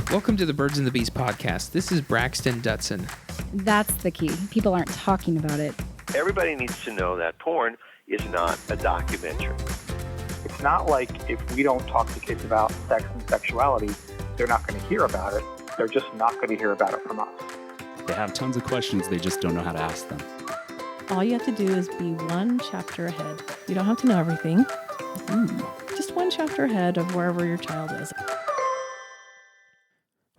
Welcome to the Birds and the Bees podcast. This is Braxton Dutson. That's the key. People aren't talking about it. Everybody needs to know that porn is not a documentary. It's not like if we don't talk to kids about sex and sexuality, they're not going to hear about it. They're just not going to hear about it from us. They have tons of questions, they just don't know how to ask them. All you have to do is be one chapter ahead. You don't have to know everything. Just one chapter ahead of wherever your child is.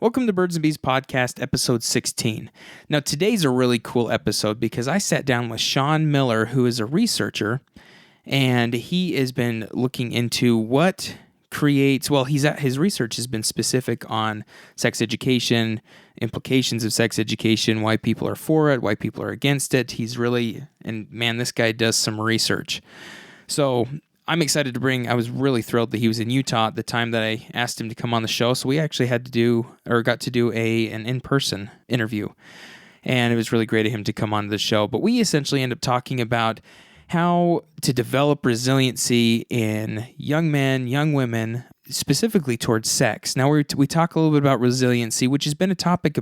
Welcome to Birds and Bees podcast, episode 16. Now, today's a really cool episode because I sat down with Shaun Miller, who is a researcher, and he has been looking into what creates, his research has been specific on sex education, implications of sex education, why people are for it, why people are against it. This guy does some research. So I'm excited I was really thrilled that he was in Utah at the time that I asked him to come on the show. So we actually got to do an in-person interview. And it was really great of him to come on the show. But we essentially end up talking about how to develop resiliency in young men, young women, specifically towards sex. Now we talk a little bit about resiliency, which has been a topic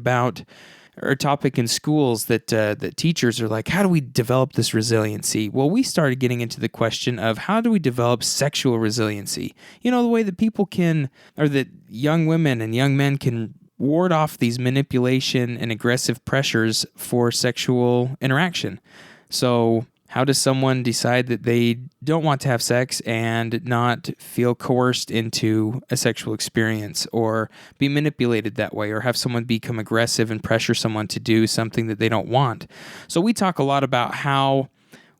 in schools that teachers are like, how do we develop this resiliency? Well, we started getting into the question of how do we develop sexual resiliency? You know, the way that that young women and young men can ward off these manipulation and aggressive pressures for sexual interaction. So how does someone decide that they don't want to have sex and not feel coerced into a sexual experience or be manipulated that way or have someone become aggressive and pressure someone to do something that they don't want? So we talk a lot about how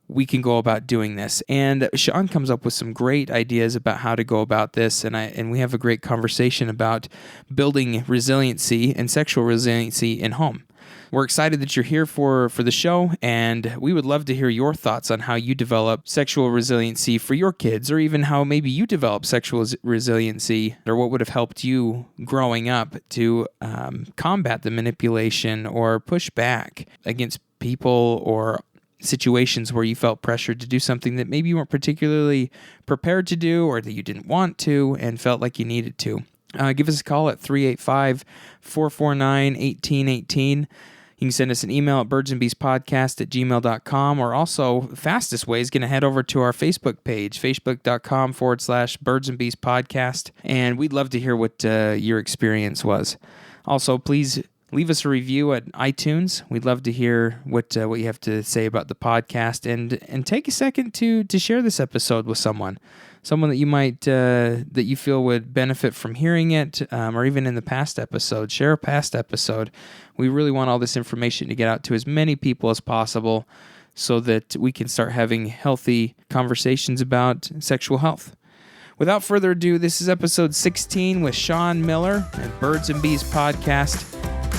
we can go about doing this. And Shaun comes up with some great ideas about how to go about this. And we have a great conversation about building resiliency and sexual resiliency in home. We're excited that you're here for the show, and we would love to hear your thoughts on how you develop sexual resiliency for your kids, or even how maybe you develop sexual resiliency, or what would have helped you growing up to combat the manipulation or push back against people or situations where you felt pressured to do something that maybe you weren't particularly prepared to do or that you didn't want to and felt like you needed to. Give us a call at 385-449-1818. You can send us an email at birdsandbeespodcast@gmail.com, or also fastest way is going to head over to our Facebook page, facebook.com/birdsandbeespodcast, and we'd love to hear what your experience was. Also, please leave us a review at iTunes. We'd love to hear what you have to say about the podcast, and take a second to share this episode with someone that you might that you feel would benefit from hearing it, or even in the past episode. Share a past episode. We really want all this information to get out to as many people as possible so that we can start having healthy conversations about sexual health. Without further ado, this is episode 16 with Shaun Miller at Birds and Bees Podcast,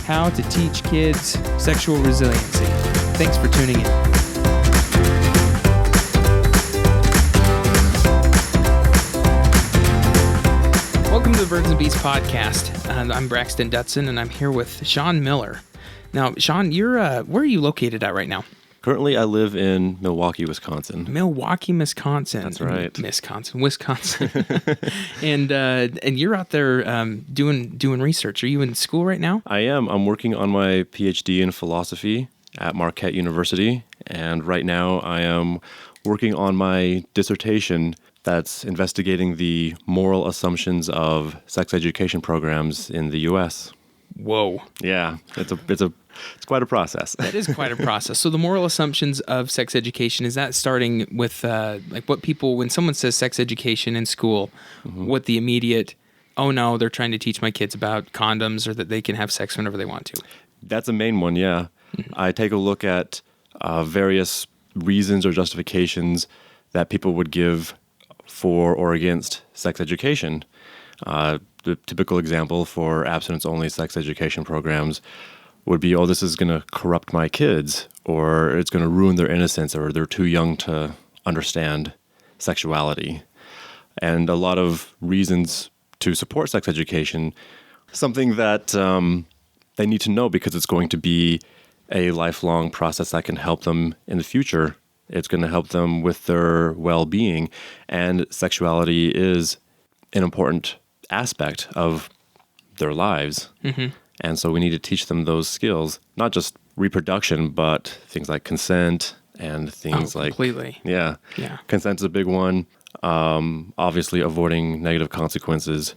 how to teach kids sexual resiliency. Thanks for tuning in. Welcome to the Birds and Bees podcast. I'm Braxton Dutson, and I'm here with Shaun Miller. Now, Shaun, where are you located at right now? Currently, I live in Milwaukee, Wisconsin. Milwaukee, Wisconsin. That's right. Wisconsin. And you're out there doing research. Are you in school right now? I am. I'm working on my PhD in philosophy at Marquette University, and right now I am working on my dissertation that's investigating the moral assumptions of sex education programs in the U.S. Whoa. Yeah, it's quite a process. That is quite a process. So the moral assumptions of sex education, is that starting with when someone says sex education in school, what the immediate, oh no, they're trying to teach my kids about condoms or that they can have sex whenever they want to? That's a main one, yeah. I take a look at various reasons or justifications that people would give for or against sex education. The typical example for abstinence-only sex education programs would be, this is going to corrupt my kids, or it's going to ruin their innocence, or they're too young to understand sexuality. And a lot of reasons to support sex education, something that they need to know because it's going to be a lifelong process that can help them in the future. It's going to help them with their well-being, and sexuality is an important aspect of their lives. And so we need to teach them those skills, not just reproduction, but things like consent and things like completely. Yeah. Consent's a big one. Obviously, avoiding negative consequences.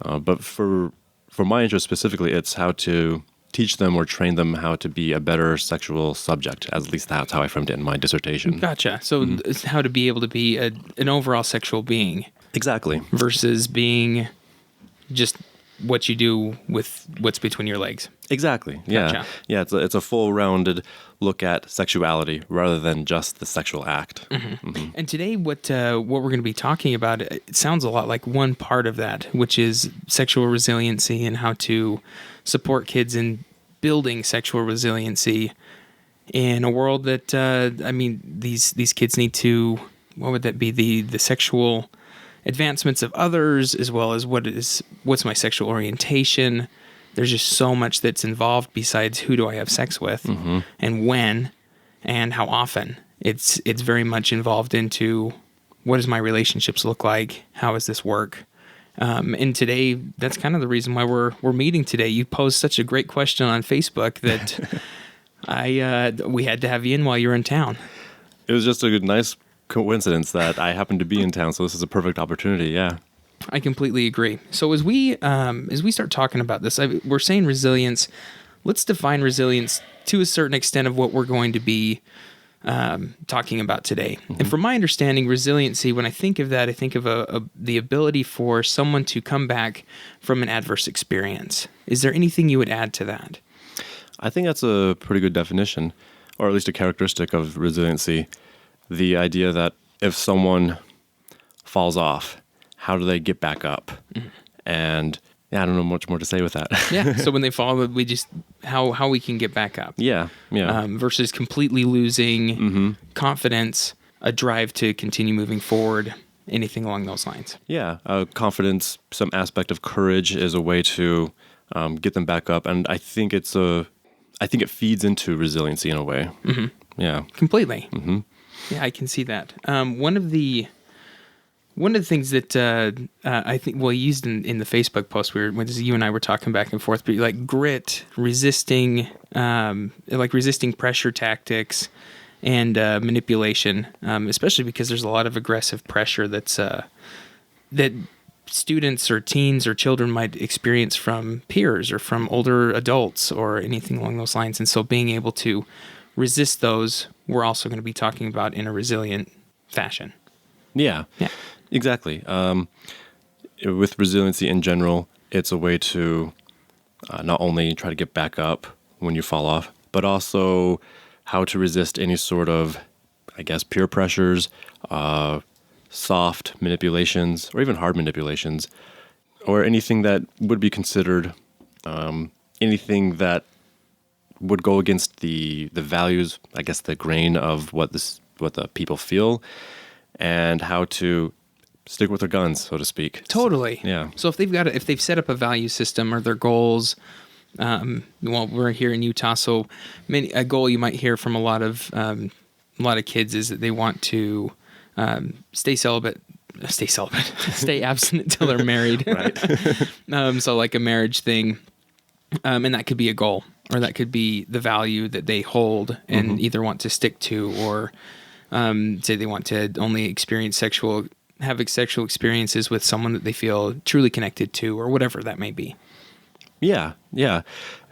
But for my interest specifically, it's how to teach them or train them how to be a better sexual subject. At least that's how I framed it in my dissertation. Gotcha. So it's how to be able to be an overall sexual being Exactly. versus being just what you do with what's between your legs. Exactly. Yeah. Gotcha. Yeah. It's a full rounded look at sexuality rather than just the sexual act. And today, what we're going to be talking about, it sounds a lot like one part of that, which is sexual resiliency and how to support kids in building sexual resiliency in a world that, these kids need to, what would that be? The sexual advancements of others, as well as what's my sexual orientation. There's just so much that's involved besides who do I have sex with and when and how often. It's very much involved into what does my relationships look like? How does this work? And today, that's kind of the reason why we're meeting today. You posed such a great question on Facebook that we had to have you in while you were in town. It was just a nice coincidence that I happened to be in town, so this is a perfect opportunity. Yeah. I completely agree. So as we start talking about this, we're saying resilience. Let's define resilience to a certain extent of what we're going to be talking about today. And from my understanding, resiliency, when I think of that, I think of the ability for someone to come back from an adverse experience. Is there anything you would add to that? I think that's a pretty good definition, or at least a characteristic of resiliency. The idea that if someone falls off, how do they get back up? And I don't know much more to say with that. Yeah. So when they fall, we just how we can get back up. Yeah. Versus completely losing confidence, a drive to continue moving forward, anything along those lines. Yeah. Confidence, some aspect of courage is a way to get them back up, and I think it feeds into resiliency in a way. Yeah. Completely. Yeah, I can see that. One of the things that I think used in the Facebook post when you and I were talking back and forth, but like grit, resisting pressure tactics, and manipulation, especially because there's a lot of aggressive pressure that students or teens or children might experience from peers or from older adults or anything along those lines, and so being able to resist those, we're also going to be talking about in a resilient fashion. Yeah. Exactly. With resiliency in general, it's a way to not only try to get back up when you fall off, but also how to resist any sort of, I guess, peer pressures, soft manipulations, or even hard manipulations, or anything that would be considered anything that would go against the values, I guess, the grain of what the people feel, and how to stick with their guns, so to speak. Totally. Yeah. So if they've set up a value system or their goals, we're here in Utah, so a goal you might hear from a lot of kids is that they want to stay abstinent until they're married. Right. So like a marriage thing, and that could be a goal, or that could be the value that they hold and either want to stick to, or say they want to only have sexual experiences with someone that they feel truly connected to, or whatever that may be. Yeah.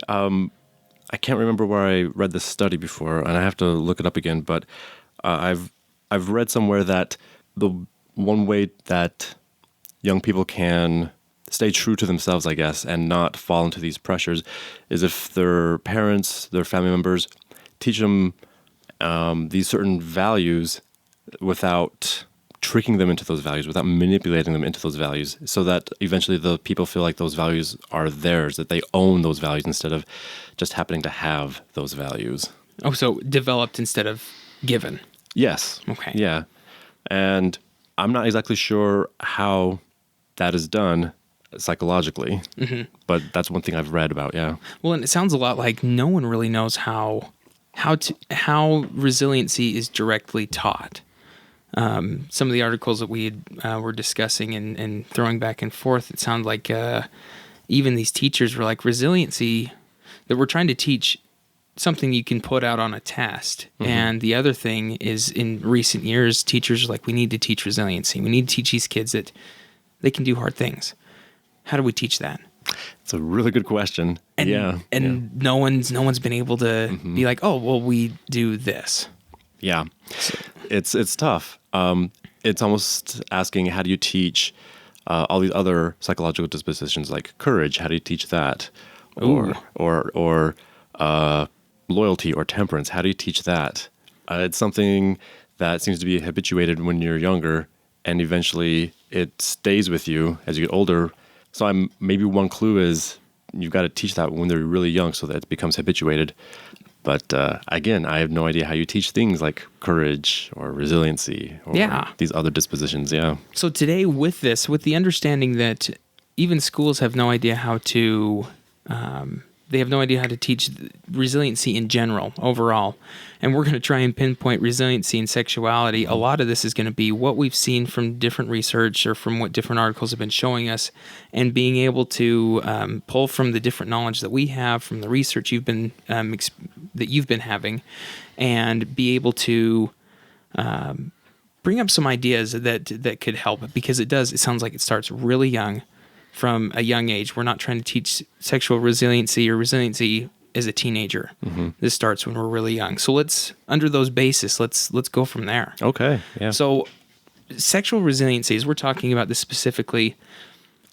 I can't remember where I read this study before, and I have to look it up again, but I've read somewhere that the one way that young people can stay true to themselves, I guess, and not fall into these pressures is if their parents, their family members teach them these certain values without tricking them into those values, without manipulating them into those values, so that eventually the people feel like those values are theirs, that they own those values instead of just happening to have those values. Oh, so developed instead of given. Yes. Okay. Yeah. And I'm not exactly sure how that is done psychologically, but that's one thing I've read about, yeah. Well, and it sounds a lot like no one really knows how resiliency is directly taught. Some of the articles that we were discussing and throwing back and forth, it sounded like even these teachers were like, resiliency, that we're trying to teach something you can put out on a test. And the other thing is, in recent years, teachers are like, we need to teach resiliency. We need to teach these kids that they can do hard things. How do we teach that? It's a really good question. And no one's been able to be like, oh, well, we do this. Yeah, it's tough. It's almost asking, how do you teach all these other psychological dispositions like courage? How do you teach that? Or loyalty or temperance? How do you teach that? It's something that seems to be habituated when you're younger, and eventually it stays with you as you get older. So maybe one clue is you've got to teach that when they're really young so that it becomes habituated. But again, I have no idea how you teach things like courage or resiliency or these other dispositions. Yeah. So today with the understanding that even schools have no idea how to, they have no idea how to teach resiliency in general, overall. And we're going to try and pinpoint resiliency and sexuality. A lot of this is going to be what we've seen from different research or from what different articles have been showing us, and being able to pull from the different knowledge that we have from the research you've been that you've been having, and be able to bring up some ideas that could help, because it sounds like it starts really young. From a young age. We're not trying to teach sexual resiliency or resiliency as a teenager. This starts when we're really young. So under those bases, let's go from there. Okay. Yeah. So sexual resiliency, as we're talking about this specifically,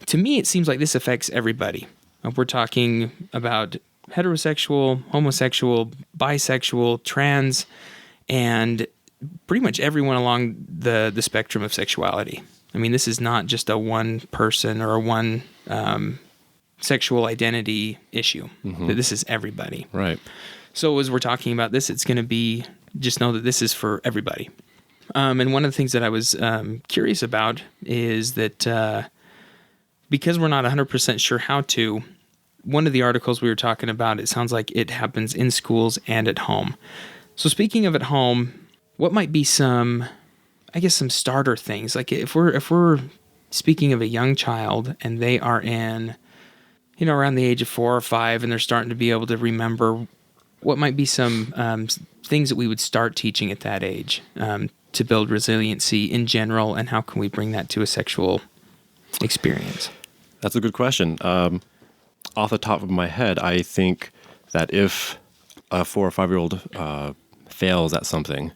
to me, it seems like this affects everybody. We're talking about heterosexual, homosexual, bisexual, trans, and pretty much everyone along the spectrum of sexuality. I mean, this is not just a one person or a one sexual identity issue. This is everybody. Right. So as we're talking about this, it's going to be, just know that this is for everybody. And one of the things that I was curious about is that because we're not 100% sure how to, one of the articles we were talking about, it sounds like it happens in schools and at home. So speaking of at home, what might be some starter things? Like if we're speaking of a young child and they are in, around the age of 4 or 5, and they're starting to be able to remember, what might be some things that we would start teaching at that age to build resiliency in general, and how can we bring that to a sexual experience? That's a good question. Off the top of my head, I think that if a 4 or 5-year-old fails at something,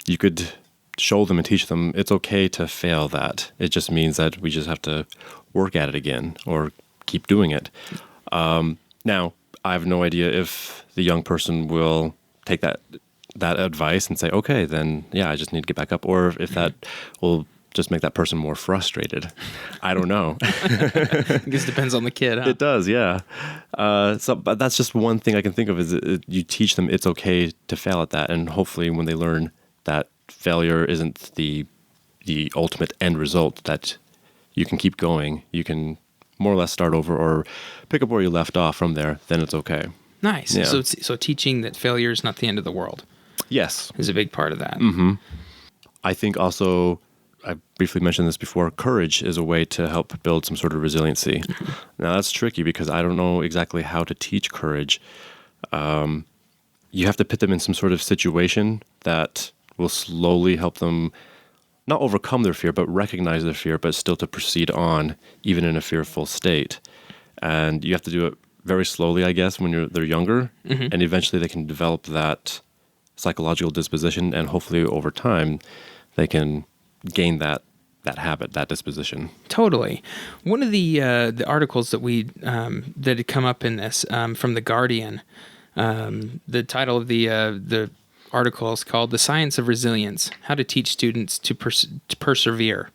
you could show them and teach them it's okay to fail that. It just means that we just have to work at it again or keep doing it. Now, I have no idea if the young person will take that advice and say, okay, then yeah, I just need to get back up, or if that will just make that person more frustrated. I don't know. I guess it depends on the kid, huh? It does, yeah. But that's just one thing I can think of, is you teach them it's okay to fail at that, and hopefully when they learn that failure isn't the ultimate end result, that you can keep going, you can more or less start over or pick up where you left off from there, then it's okay. Nice. Yeah. So teaching that failure is not the end of the world. Yes. Is a big part of that. I think also, I briefly mentioned this before, courage is a way to help build some sort of resiliency. Now that's tricky because I don't know exactly how to teach courage. You have to put them in some sort of situation that will slowly help them not overcome their fear, but recognize their fear, but still to proceed on, even in a fearful state. And you have to do it very slowly, I guess, when they're younger, and eventually they can develop that psychological disposition, and hopefully over time they can gain that habit, that disposition. Totally. One of the articles that that had come up in this from The Guardian, the title of the article is called "The Science of Resilience: How to Teach Students to Persevere."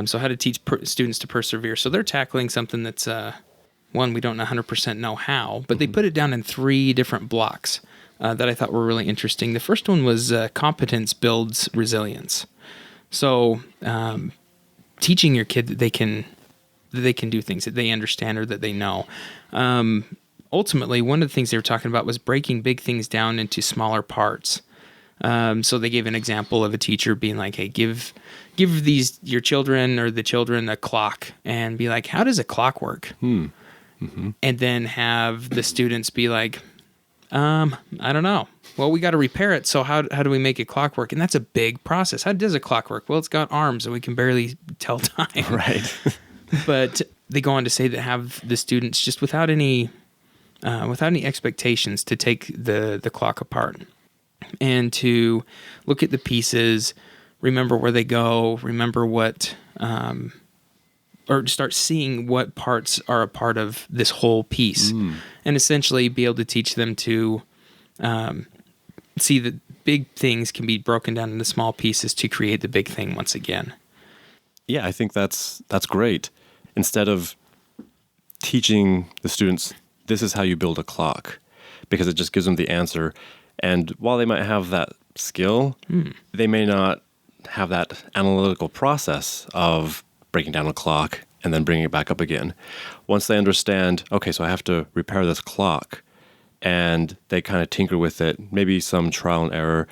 So how to teach students to persevere. So they're tackling something that's one, we don't 100% know how, but they put it down in 3 different blocks that I thought were really interesting. The first one was competence builds resilience. So teaching your kid that they can do things, that they understand or that they know. Ultimately, one of the things they were talking about was breaking big things down into smaller parts. So they gave an example of a teacher being like, hey, give your children or the children a clock and be like, how does a clock work? Mm-hmm. And then have the students be like, I don't know. Well, we got to repair it. So how do we make a clock work? And that's a big process. How does a clock work? Well, it's got arms and we can barely tell time. Right. But they go on to say that have the students just without any expectations to take the clock apart and to look at the pieces, remember where they go, remember what, or start seeing what parts are a part of this whole piece, and essentially be able to teach them to see that big things can be broken down into small pieces to create the big thing once again. Yeah, I think that's great. Instead of teaching the students, this is how you build a clock, because it just gives them the answer. And while they might have that skill, they may not have that analytical process of breaking down a clock and then bringing it back up again. Once they understand, okay, so I have to repair this clock, and they kind of tinker with it, maybe some trial and error,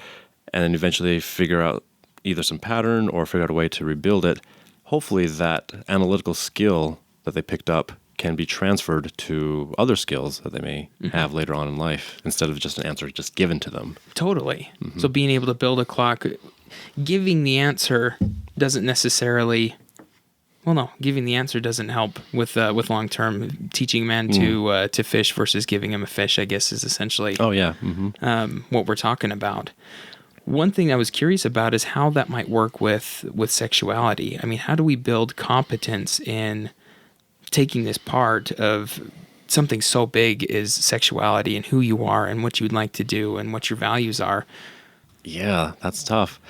and then eventually figure out either some pattern or figure out a way to rebuild it. Hopefully that analytical skill that they picked up can be transferred to other skills that they may have later on in life, instead of just an answer just given to them. Totally. So being able to build a clock, giving the answer doesn't necessarily, giving the answer doesn't help with long-term teaching men to fish versus giving him a fish, I guess, is essentially what we're talking about. One thing I was curious about is how that might work with sexuality. I mean, how do we build competence in taking this part of something so big as sexuality and who you are and what you'd like to do and what your values are? Yeah, that's tough.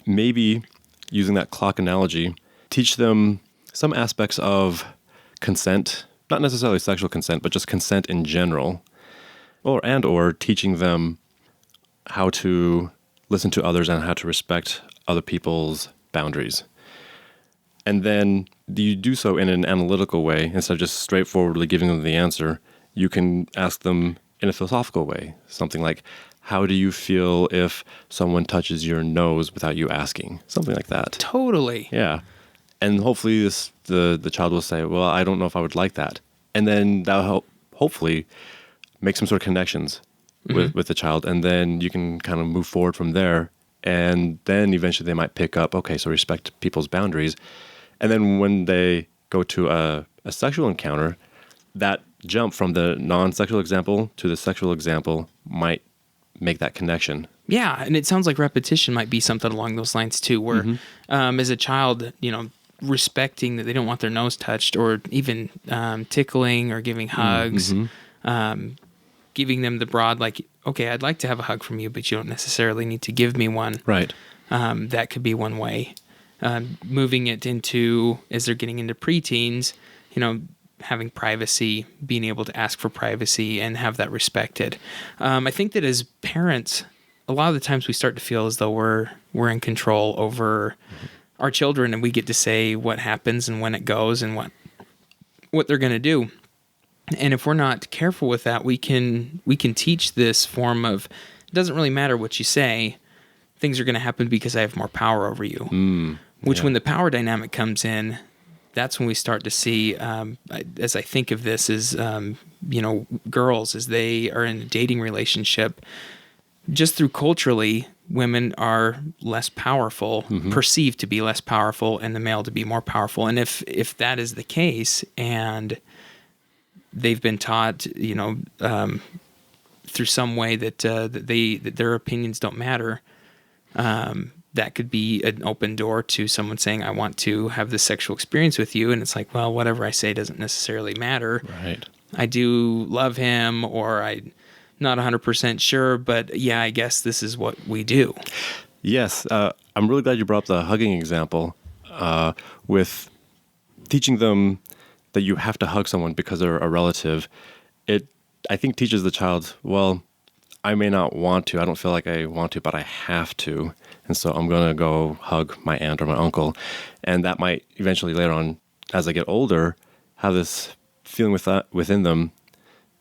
Maybe using that clock analogy, teach them some aspects of consent, not necessarily sexual consent, but just consent in general, or teaching them how to listen to others and how to respect other people's boundaries. And then you do so in an analytical way. Instead of just straightforwardly giving them the answer, you can ask them in a philosophical way. Something like, how do you feel if someone touches your nose without you asking? Something like that. Totally. Yeah. And hopefully the child will say, well, I don't know if I would like that. And then that'll help, hopefully, make some sort of connections with the child. And then you can kind of move forward from there. And then eventually they might pick up, okay, so respect people's boundaries. And then when they go to a sexual encounter, that jump from the non-sexual example to the sexual example might make that connection. Yeah, and it sounds like repetition might be something along those lines too, where as a child, respecting that they don't want their nose touched, or even tickling or giving hugs, giving them the broad, like, okay, I'd like to have a hug from you, but you don't necessarily need to give me one. Right. That could be one way. Moving it into, as they're getting into preteens, having privacy, being able to ask for privacy and have that respected. I think that as parents, a lot of the times we start to feel as though we're in control over our children, and we get to say what happens and when it goes and what they're going to do. And if we're not careful with that, we can teach this form of, it doesn't really matter what you say, things are going to happen because I have more power over you. Which when the power dynamic comes in, that's when we start to see, as I think of this as, girls, as they are in a dating relationship, just through culturally, women are less powerful, perceived to be less powerful, and the male to be more powerful. And if that is the case, and they've been taught, through some way that that their opinions don't matter, that could be an open door to someone saying, I want to have this sexual experience with you. And it's like, well, whatever I say doesn't necessarily matter. Right. I do love him, or I'm not 100% sure, but yeah, I guess this is what we do. Yes. I'm really glad you brought up the hugging example, with teaching them that you have to hug someone because they're a relative. It, I think, teaches the child, well, I may not want to. I don't feel like I want to, but I have to. And so I'm going to go hug my aunt or my uncle. And that might eventually later on, as I get older, have this feeling within them,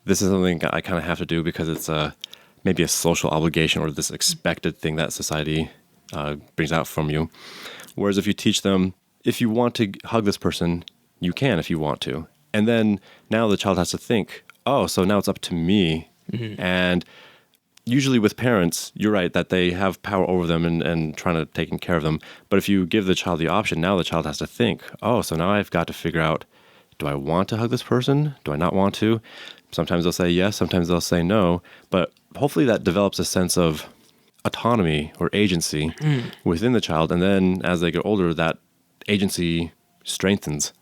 this is something I kind of have to do because it's maybe a social obligation or this expected thing that society brings out from you. Whereas if you teach them, if you want to hug this person, you can if you want to. And then now the child has to think, oh, so now it's up to me. And usually with parents, you're right that they have power over them and trying to take care of them. But if you give the child the option, now the child has to think, oh, so now I've got to figure out, do I want to hug this person? Do I not want to? Sometimes they'll say yes, sometimes they'll say no. But hopefully that develops a sense of autonomy or agency within the child. And then as they get older, that agency strengthens.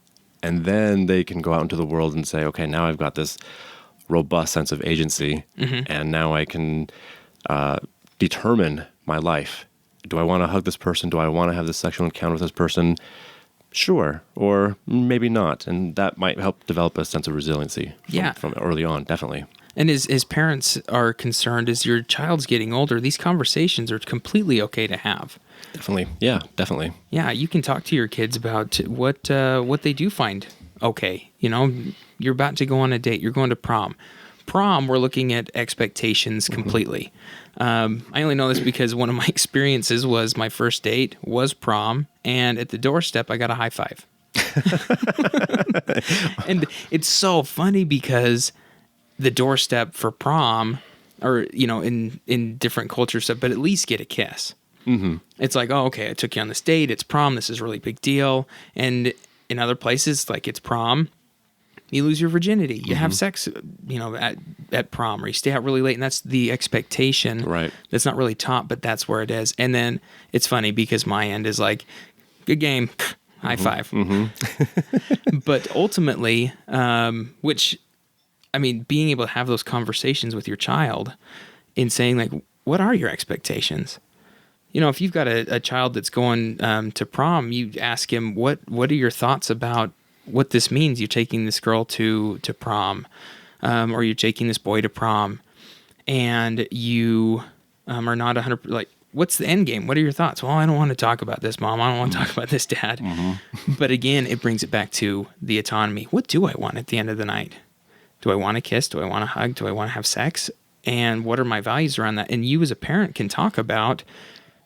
And then they can go out into the world and say, okay, now I've got this robust sense of agency. And now I can determine my life. Do I want to hug this person? Do I want to have this sexual encounter with this person? Sure, or maybe not. And that might help develop a sense of resiliency from early on, definitely. And as parents are concerned, as your child's getting older, these conversations are completely okay to have. Definitely. Yeah, definitely. Yeah, you can talk to your kids about what they do find okay. You know, you're about to go on a date. You're going to prom. Prom, we're looking at expectations completely. I only know this because one of my experiences was my first date was prom, and at the doorstep, I got a high five. And it's so funny because the doorstep for prom, or, you know, in different cultures, but at least get a kiss. It's like, oh, okay, I took you on this date. It's prom. This is a really big deal. And in other places, like it's prom, you lose your virginity. You have sex, you know, at prom, or you stay out really late, and that's the expectation. Right. That's not really taught, but that's where it is. And then it's funny because my end is like, good game, high five. But ultimately, which, I mean, being able to have those conversations with your child in saying, like, what are your expectations? You know, if you've got a child that's going to prom, you ask him, what are your thoughts about what this means? You're taking this girl to prom, or you're taking this boy to prom, and you are not 100%, like, what's the end game? What are your thoughts? Well, I don't want to talk about this, Mom. I don't want to talk about this, Dad. But again, it brings it back to the autonomy. What do I want at the end of the night? Do I want to kiss? Do I want to hug? Do I want to have sex? And what are my values around that? And you as a parent can talk about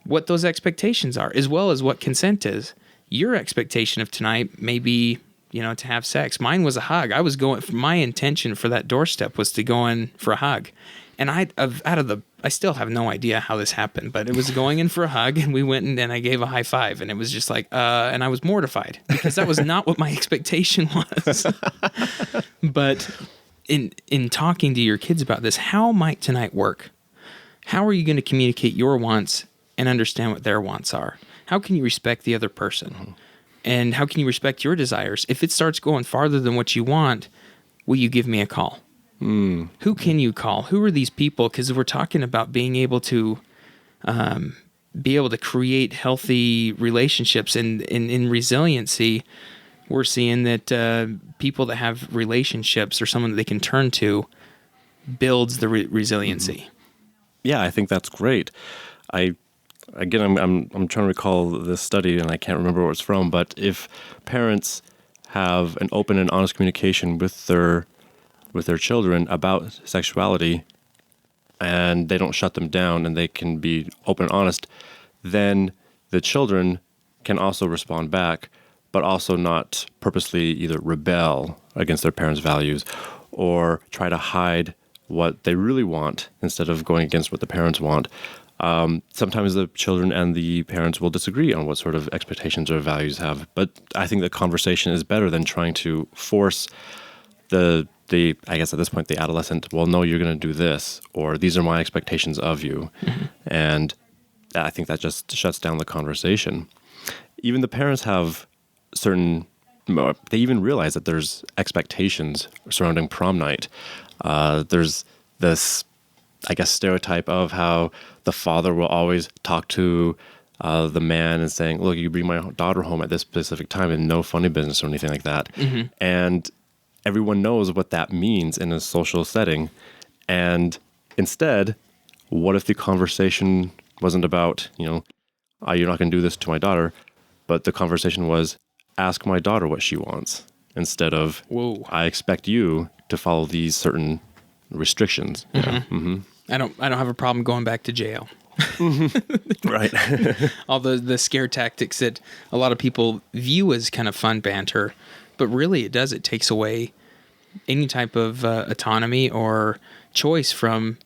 what those expectations are, as well as what consent is. Your expectation of tonight may be, you know, to have sex. Mine was a hug. My intention for that doorstep was to go in for a hug. And I still have no idea how this happened, but it was going in for a hug, and we went and I gave a high five, and it was just like, and I was mortified because that was not what my expectation was. But in talking to your kids about this, how might tonight work? How are you going to communicate your wants and understand what their wants are? How can you respect the other person? And how can you respect your desires? If it starts going farther than what you want, will you give me a call? Who can you call? Who are these people? Because we're talking about being able to create healthy relationships. And in resiliency, we're seeing that people that have relationships or someone that they can turn to builds the resiliency. Yeah, I think that's great. I'm trying to recall this study, and I can't remember where it's from, but if parents have an open and honest communication with their children about sexuality, and they don't shut them down, and they can be open and honest, then the children can also respond back, but also not purposely either rebel against their parents' values or try to hide what they really want instead of going against what the parents want. Sometimes the children and the parents will disagree on what sort of expectations or values have, but I think the conversation is better than trying to force the I guess at this point, the adolescent, well, no, you're going to do this, or these are my expectations of you. And I think that just shuts down the conversation. Even the parents have they even realize that there's expectations surrounding prom night. There's this, I guess, stereotype of how the father will always talk to the man and saying, look, you bring my daughter home at this specific time, and no funny business or anything like that. And everyone knows what that means in a social setting. And instead, what if the conversation wasn't about, you're not going to do this to my daughter, but the conversation was, ask my daughter what she wants, instead of, whoa, I expect you to follow these certain restrictions. I don't have a problem going back to jail. Right. All the scare tactics that a lot of people view as kind of fun banter, but really it takes away any type of autonomy or choice from,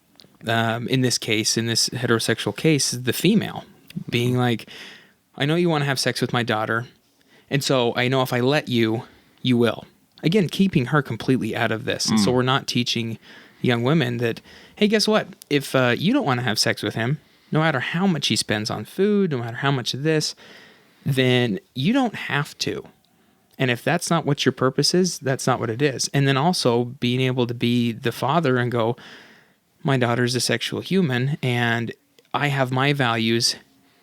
in this heterosexual case, the female being like, I know you want to have sex with my daughter, and so I know if I let you, you will. Again, keeping her completely out of this. And so we're not teaching young women that, hey, guess what? If you don't want to have sex with him, no matter how much he spends on food, no matter how much of this, then you don't have to. And if that's not what your purpose is, that's not what it is. And then also being able to be the father and go, my daughter's a sexual human and I have my values,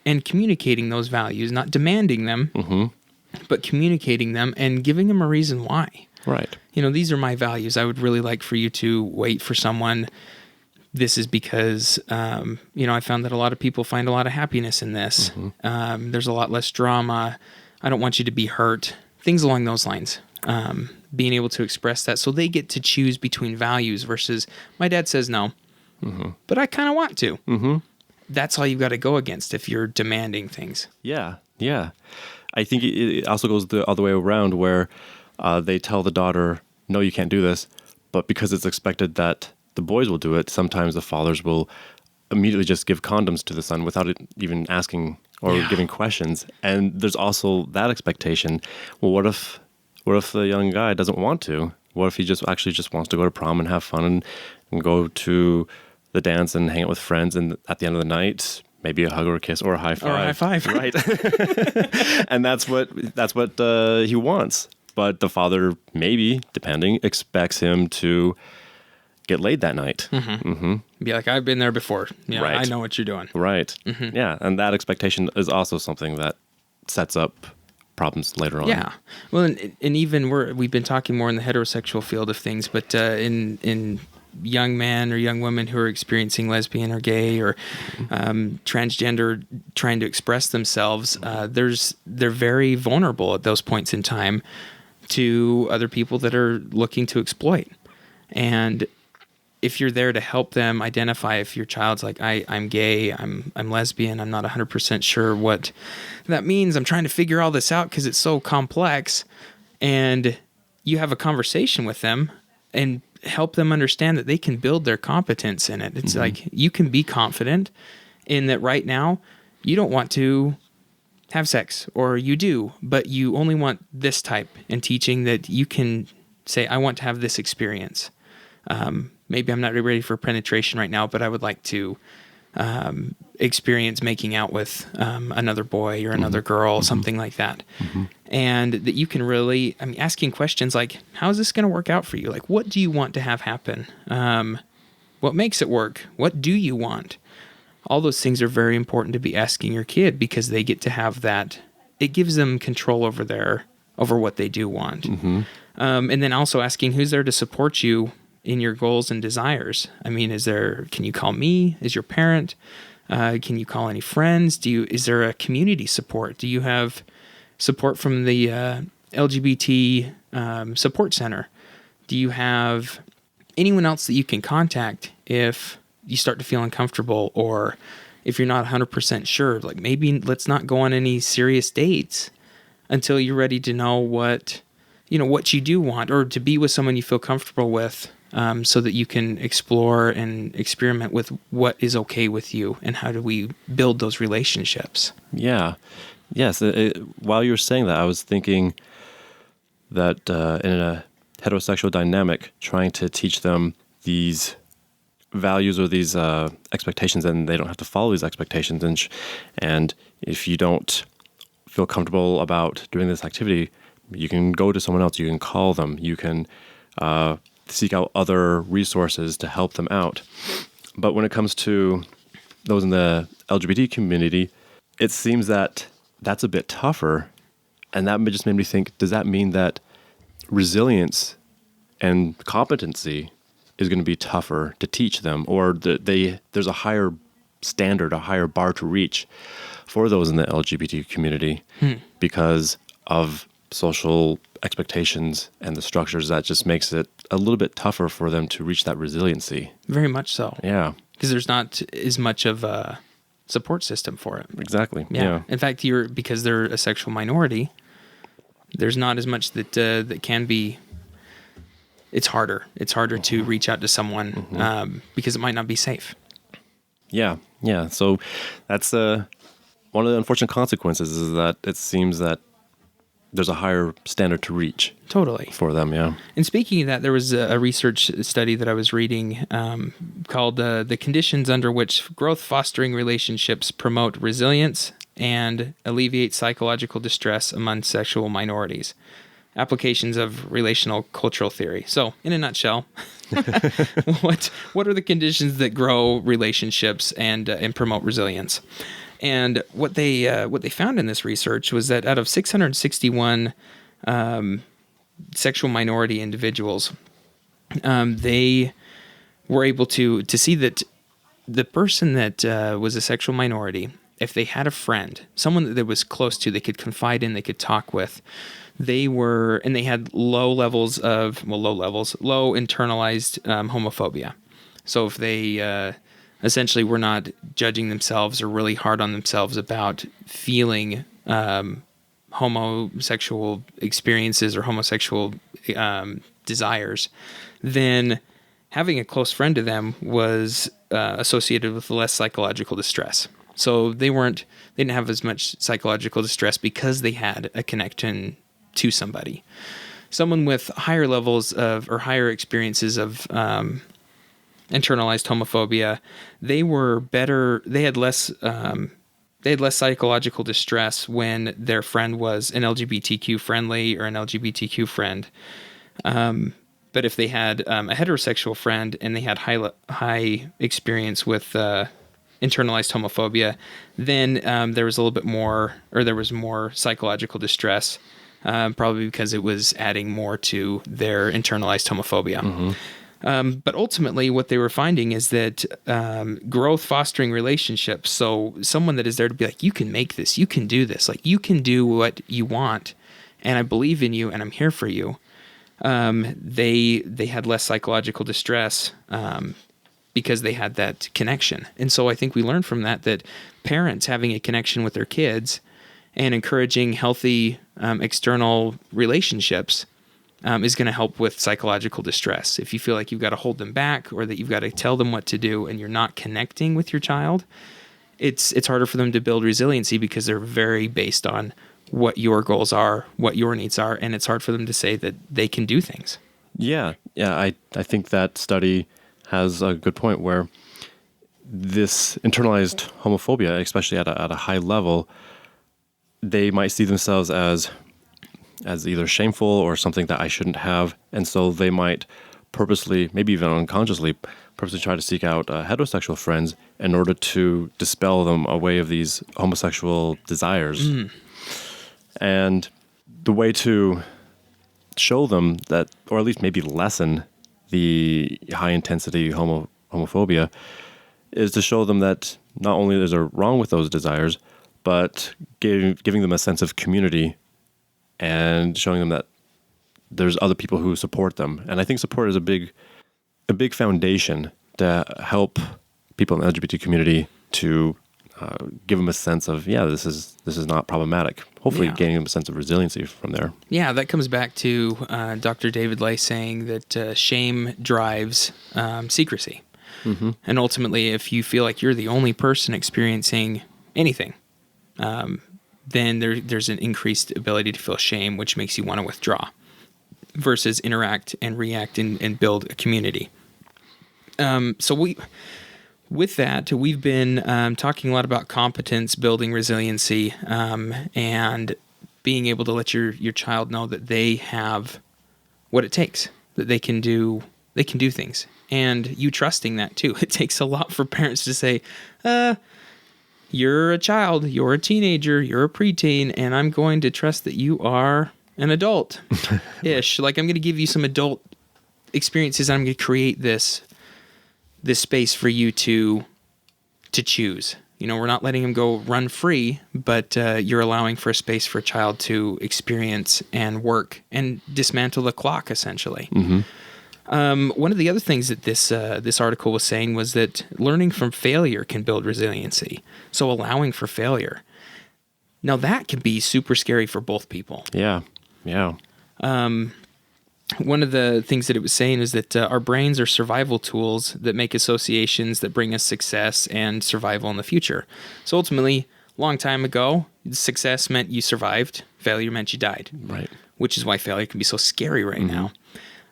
and communicating those values, not demanding them, but communicating them and giving them a reason why. Right. These are my values. I would really like for you to wait for someone. This is because, I found that a lot of people find a lot of happiness in this. There's a lot less drama. I don't want you to be hurt. Things along those lines. Being able to express that so they get to choose between values versus my dad says no, but I kind of want to. That's all you've got to go against if you're demanding things. Yeah. I think it also goes the other way around where they tell the daughter, no, you can't do this. But because it's expected that the boys will do it, sometimes the fathers will immediately just give condoms to the son without it even asking or giving questions. And there's also that expectation. Well, what if the young guy doesn't want to? What if he just wants to go to prom and have fun and go to the dance and hang out with friends, and at the end of the night, maybe a hug or a kiss or a high five. Or a high five. Right. And that's what he wants. But the father, maybe, depending, expects him to get laid that night. Be like, I've been there before. Right. I know what you're doing. Right. Yeah. And that expectation is also something that sets up problems later on. Yeah. Well, and even we've been talking more in the heterosexual field of things, but in young men or young women who are experiencing lesbian or gay or transgender, trying to express themselves, they're very vulnerable at those points in time to other people that are looking to exploit. And if you're there to help them identify, if your child's like, I'm gay, I'm lesbian, I'm not 100% sure what that means, I'm trying to figure all this out because it's so complex, and you have a conversation with them and help them understand that they can build their competence in it. It's like, you can be confident in that right now you don't want to have sex, or you do, but you only want this type, and teaching that you can say, I want to have this experience. Maybe I'm not ready for penetration right now, but I would like to experience making out with another boy or another girl, something like that. And that you can really, asking questions like, how is this going to work out for you? Like, what do you want to have happen? What makes it work? What do you want? All those things are very important to be asking your kid, because they get to have that. It gives them control over what they do want. And then also asking who's there to support you in your goals and desires. Can you call me as your parent? Can you call any friends? Is there a community support? Do you have support from the LGBT support center? Do you have anyone else that you can contact if you start to feel uncomfortable, or if you're not 100% sure? Like, maybe let's not go on any serious dates until you're ready to know what you do want, or to be with someone you feel comfortable with, so that you can explore and experiment with what is okay with you, and how do we build those relationships. Yeah. Yes. While you were saying that, I was thinking that in a heterosexual dynamic, trying to teach them these values or these expectations, and they don't have to follow these expectations. And if you don't feel comfortable about doing this activity, you can go to someone else. You can call them. You can seek out other resources to help them out. But when it comes to those in the LGBT community, it seems that that's a bit tougher. And that just made me think, does that mean that resilience and competency is going to be tougher to teach them, or there's a higher standard, a higher bar to reach for those in the LGBT community because of social expectations and the structures? That just makes it a little bit tougher for them to reach that resiliency. Very much so. Yeah. because there's not as much of a support system for it. Exactly. Yeah. Yeah. In fact, because they're a sexual minority, there's not as much that can be. It's harder. It's harder to reach out to someone because it might not be safe. Yeah. Yeah. So that's one of the unfortunate consequences is that it seems that there's a higher standard to reach Totally. for them. Yeah. And speaking of that, there was a research study that I was reading called The Conditions Under Which Growth Fostering Relationships Promote Resilience and Alleviate Psychological Distress Among Sexual Minorities. Applications of Relational Cultural Theory. So, in a nutshell, what are the conditions that grow relationships and promote resilience? And what they found in this research was that out of 661 sexual minority individuals, they were able to see that the person that was a sexual minority, if they had a friend, someone that they was close to, they could confide in, they could talk with, they had low internalized homophobia. So if they essentially were not judging themselves or really hard on themselves about feeling homosexual experiences or homosexual desires, then having a close friend to them was associated with less psychological distress. So they didn't have as much psychological distress because they had a connection to somebody. Someone with higher levels of or higher experiences of internalized homophobia, they had less psychological distress when their friend was an LGBTQ friendly or an LGBTQ friend. But if they had a heterosexual friend and they had high experience with internalized homophobia, then there was a little bit more, or there was more psychological distress, probably because it was adding more to their internalized homophobia. Mm-hmm. But ultimately, what they were finding is that growth fostering relationships, so someone that is there to be like, you can make this, you can do this, like you can do what you want, and I believe in you, and I'm here for you. They had less psychological distress because they had that connection. And so I think we learned from that parents having a connection with their kids and encouraging healthy external relationships is going to help with psychological distress. If you feel like you've got to hold them back or that you've got to tell them what to do and you're not connecting with your child, it's harder for them to build resiliency because they're very based on what your goals are, what your needs are, and it's hard for them to say that they can do things. Yeah. I think that study has a good point where this internalized homophobia, especially at a high level, they might see themselves as either shameful or something that I shouldn't have. And so they might purposely, maybe even unconsciously, try to seek out heterosexual friends in order to dispel them away of these homosexual desires. Mm. And the way to show them that, or at least maybe lessen the high-intensity homophobia, is to show them that not only is there wrong with those desires, but giving them a sense of community and showing them that there's other people who support them. And I think support is a big foundation to help people in the LGBT community to give them a sense of, this is not problematic. Hopefully gaining them a sense of resiliency from there. Yeah, that comes back to Dr. David Lay saying that shame drives secrecy. Mm-hmm. And ultimately, if you feel like you're the only person experiencing anything, then there's an increased ability to feel shame, which makes you want to withdraw versus interact and react and build a community. With that, we've been talking a lot about competence, building resiliency, and being able to let your child know that they have what it takes, that they can do things, and you trusting that too. It takes a lot for parents to say, you're a child, you're a teenager, you're a preteen, and I'm going to trust that you are an adult-ish. Like, I'm going to give you some adult experiences, and I'm going to create this space for you to choose. We're not letting him go run free, but you're allowing for a space for a child to experience and work and dismantle the clock, essentially. Mm-hmm. One of the other things that this article was saying was that learning from failure can build resiliency. So allowing for failure. Now that can be super scary for both people. Yeah. One of the things that it was saying is that our brains are survival tools that make associations that bring us success and survival in the future. So ultimately, a long time ago, success meant you survived, failure meant you died. Right. Which is why failure can be so scary right now.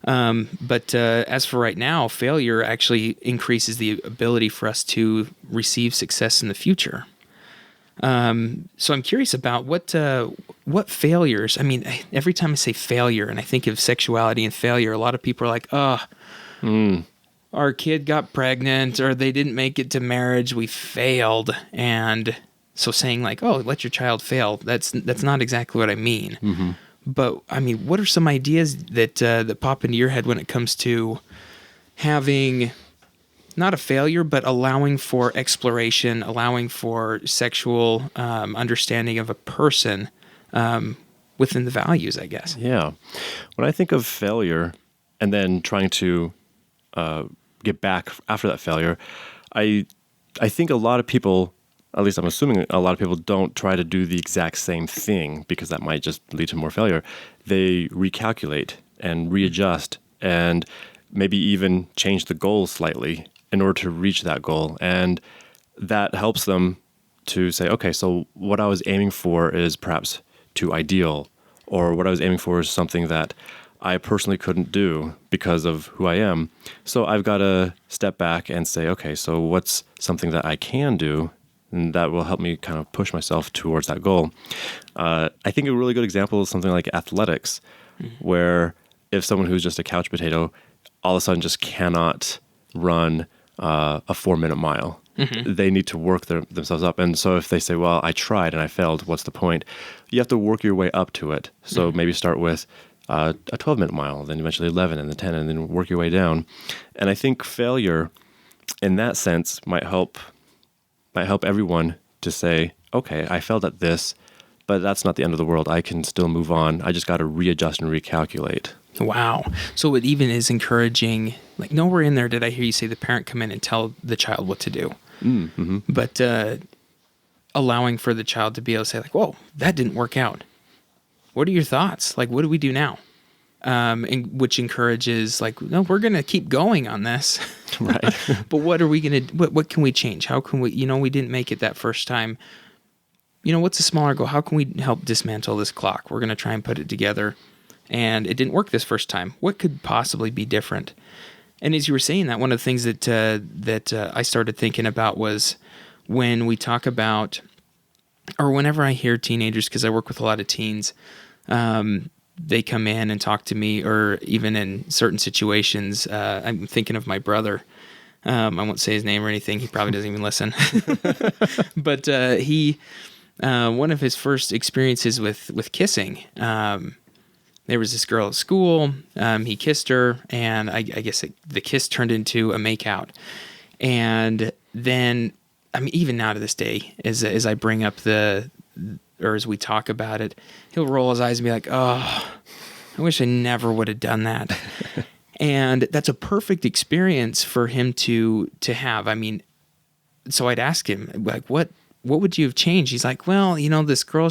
But as for right now, failure actually increases the ability for us to receive success in the future. So I'm curious about what failures. I mean, every time I say failure and I think of sexuality and failure, a lot of people are like, our kid got pregnant or they didn't make it to marriage. We failed. And so saying like, oh, let your child fail. That's not exactly what I mean. Mm-hmm. But I mean, what are some ideas that pop into your head when it comes to having not a failure, but allowing for exploration, allowing for sexual understanding of a person within the values, I guess? Yeah. When I think of failure and then trying to get back after that failure, I think a lot of people, at least I'm assuming a lot of people, don't try to do the exact same thing because that might just lead to more failure. They recalculate and readjust and maybe even change the goal slightly in order to reach that goal. And that helps them to say, okay, so what I was aiming for is perhaps too ideal, or what I was aiming for is something that I personally couldn't do because of who I am. So I've got to step back and say, okay, so what's something that I can do? And that will help me kind of push myself towards that goal. I think a really good example is something like athletics, where if someone who's just a couch potato all of a sudden just cannot run a 4-minute mile, they need to work themselves up. And so if they say, well, I tried and I failed, what's the point? You have to work your way up to it. So maybe start with a 12-minute mile, then eventually 11 and then 10, and then work your way down. And I think failure in that sense might help everyone to say, okay, I failed at this, but that's not the end of the world. I can still move on. I just got to readjust and recalculate. Wow. So it even is encouraging, like nowhere in there did I hear you say the parent come in and tell the child what to do. Mm-hmm. But allowing for the child to be able to say like, whoa, that didn't work out. What are your thoughts? Like, what do we do now? And which encourages like, no, we're going to keep going on this. Right. But what are we going to, what can we change? How can we, we didn't make it that first time. What's a smaller goal? How can we help dismantle this clock? We're going to try and put it together. And it didn't work this first time. What could possibly be different? And as you were saying that, one of the things that I started thinking about was when we talk about, or whenever I hear teenagers, because I work with a lot of teens, they come in and talk to me, or even in certain situations, I'm thinking of my brother. I won't say his name or anything. He probably doesn't even listen. But he, one of his first experiences with kissing, there was this girl at school. He kissed her, and I guess the kiss turned into a makeout. And then, even now to this day, as I bring up or as we talk about it, he'll roll his eyes and be like, "Oh, I wish I never would have done that." And that's a perfect experience for him to have. So I'd ask him, like, what would you have changed? He's like, well, this girl,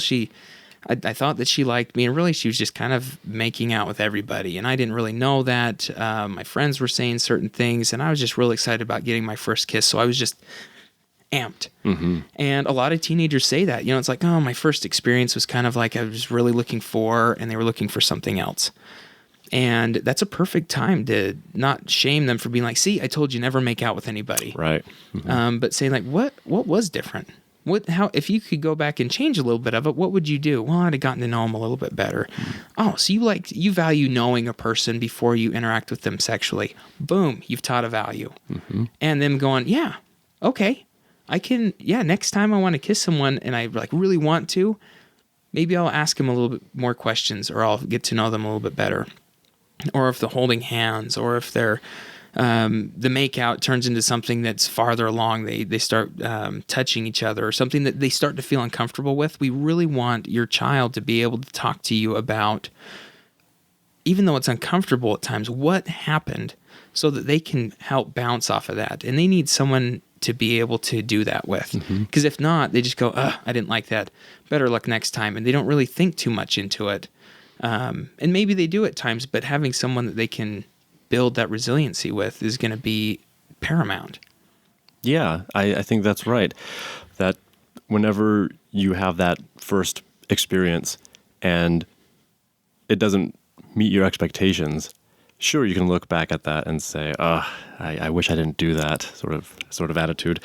I thought that she liked me, and really she was just kind of making out with everybody, and I didn't really know that. My friends were saying certain things, and I was just really excited about getting my first kiss, so I was just amped. Mm-hmm. And a lot of teenagers say that. It's like, oh, my first experience was kind of like I was really looking for, and they were looking for something else. And that's a perfect time to not shame them for being like, see, I told you never make out with anybody. Right. Mm-hmm. But saying like, what was different? How if you could go back and change a little bit of it, what would you do? Well, I'd have gotten to know them a little bit better. Oh, so you value knowing a person before you interact with them sexually. Boom, you've taught a value. Mm-hmm. And them going, yeah, okay, I can. Yeah, next time I want to kiss someone and I like really want to, maybe I'll ask them a little bit more questions, or I'll get to know them a little bit better. Or if they're holding hands, or if they're the makeout turns into something that's farther along, they start touching each other, or something that they start to feel uncomfortable with. We really want your child to be able to talk to you about even though it's uncomfortable at times, what happened so that they can help bounce off of that. And they need someone to be able to do that with. Because if not, they just go, I didn't like that. Better luck next time. And they don't really think too much into it. And maybe they do at times, but having someone that they can build that resiliency with is going to be paramount. Yeah, I think that's right. That whenever you have that first experience and it doesn't meet your expectations, sure, you can look back at that and say, I wish I didn't do that sort of attitude.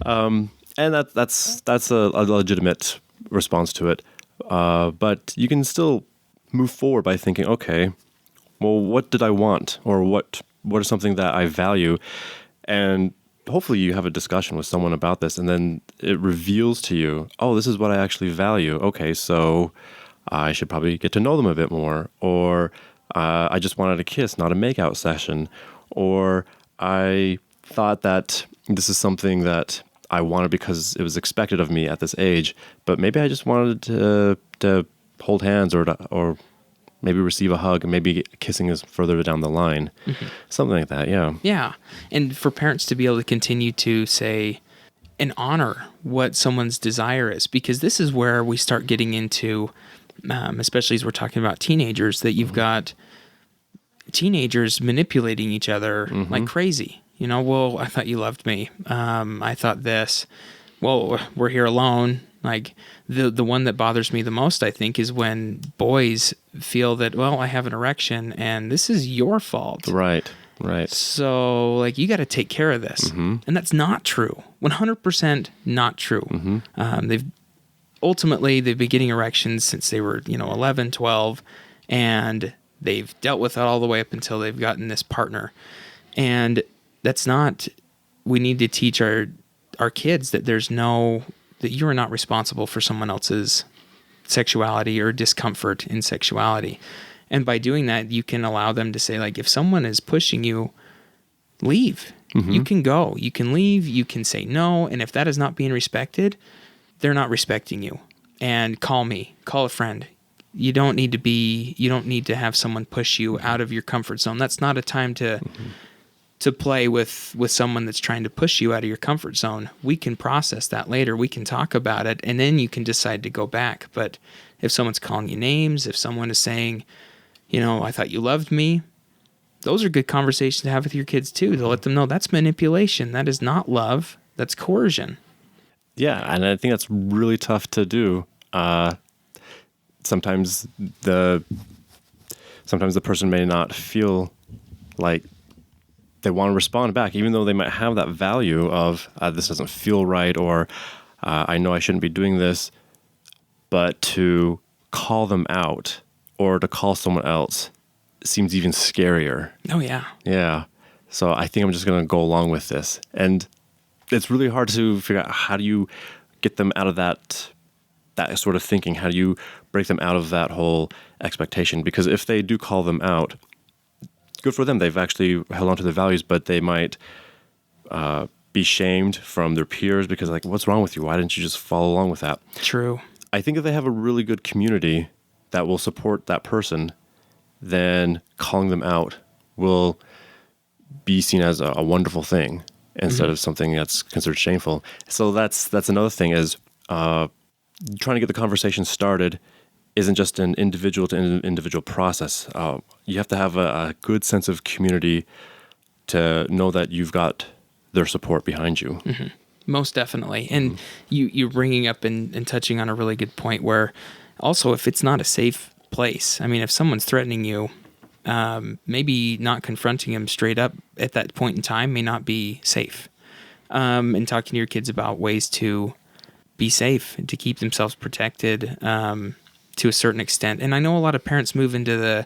And that's a legitimate response to it. But you can still move forward by thinking, okay, well, what did I want? Or what is something that I value? And hopefully you have a discussion with someone about this, and then it reveals to you, oh, this is what I actually value. Okay, so I should probably get to know them a bit more. Or I just wanted a kiss, not a makeout session. Or I thought that this is something that I wanted because it was expected of me at this age, but maybe I just wanted to hold hands or maybe receive a hug, and maybe kissing is further down the line. Something like that, yeah. Yeah. And for parents to be able to continue to say and honor what someone's desire is, because this is where we start getting into, especially as we're talking about teenagers, that you've got teenagers manipulating each other like crazy. You know, well, I thought you loved me. I thought this. Well, we're here alone. Like the one that bothers me the most, I think, is when boys feel that, well, I have an erection and this is your fault. Right. So like, you got to take care of this. And that's not true. 100% not true. They've been getting erections since they were, 11, 12, and they've dealt with it all the way up until they've gotten this partner. And that's not, we need to teach our kids that that you are not responsible for someone else's sexuality or discomfort in sexuality. And by doing that, you can allow them to say, like, if someone is pushing you, leave. You can go. You can leave. You can say no. And if that is not being respected, they're not respecting you. And call me. Call a friend. You don't need to have someone push you out of your comfort zone. That's not a time to play with someone that's trying to push you out of your comfort zone. We can process that later. We can talk about it, and then you can decide to go back. But if someone's calling you names, if someone is saying, I thought you loved me, those are good conversations to have with your kids too, to let them know that's manipulation. That is not love. That's coercion. Yeah, and I think that's really tough to do. Sometimes the person may not feel like they want to respond back, even though they might have that value of this doesn't feel right, or I know I shouldn't be doing this. But to call them out or to call someone else seems even scarier. Oh, yeah. Yeah. So I think I'm just going to go along with this. And it's really hard to figure out, how do you get them out of that sort of thinking? How do you break them out of that whole expectation? Because if they do call them out, good for them. They've actually held on to their values, but they might be shamed from their peers because, like, what's wrong with you? Why didn't you just follow along with that? True. I think if they have a really good community that will support that person, then calling them out will be seen as a wonderful thing instead of something that's considered shameful. So that's another thing, is trying to get the conversation started isn't just an individual to individual process. You have to have a good sense of community to know that you've got their support behind you. Most definitely. And you're bringing up and touching on a really good point, where also, if it's not a safe place, I mean, if someone's threatening you, maybe not confronting them straight up at that point in time may not be safe. And talking to your kids about ways to be safe and to keep themselves protected to a certain extent. And I know a lot of parents move into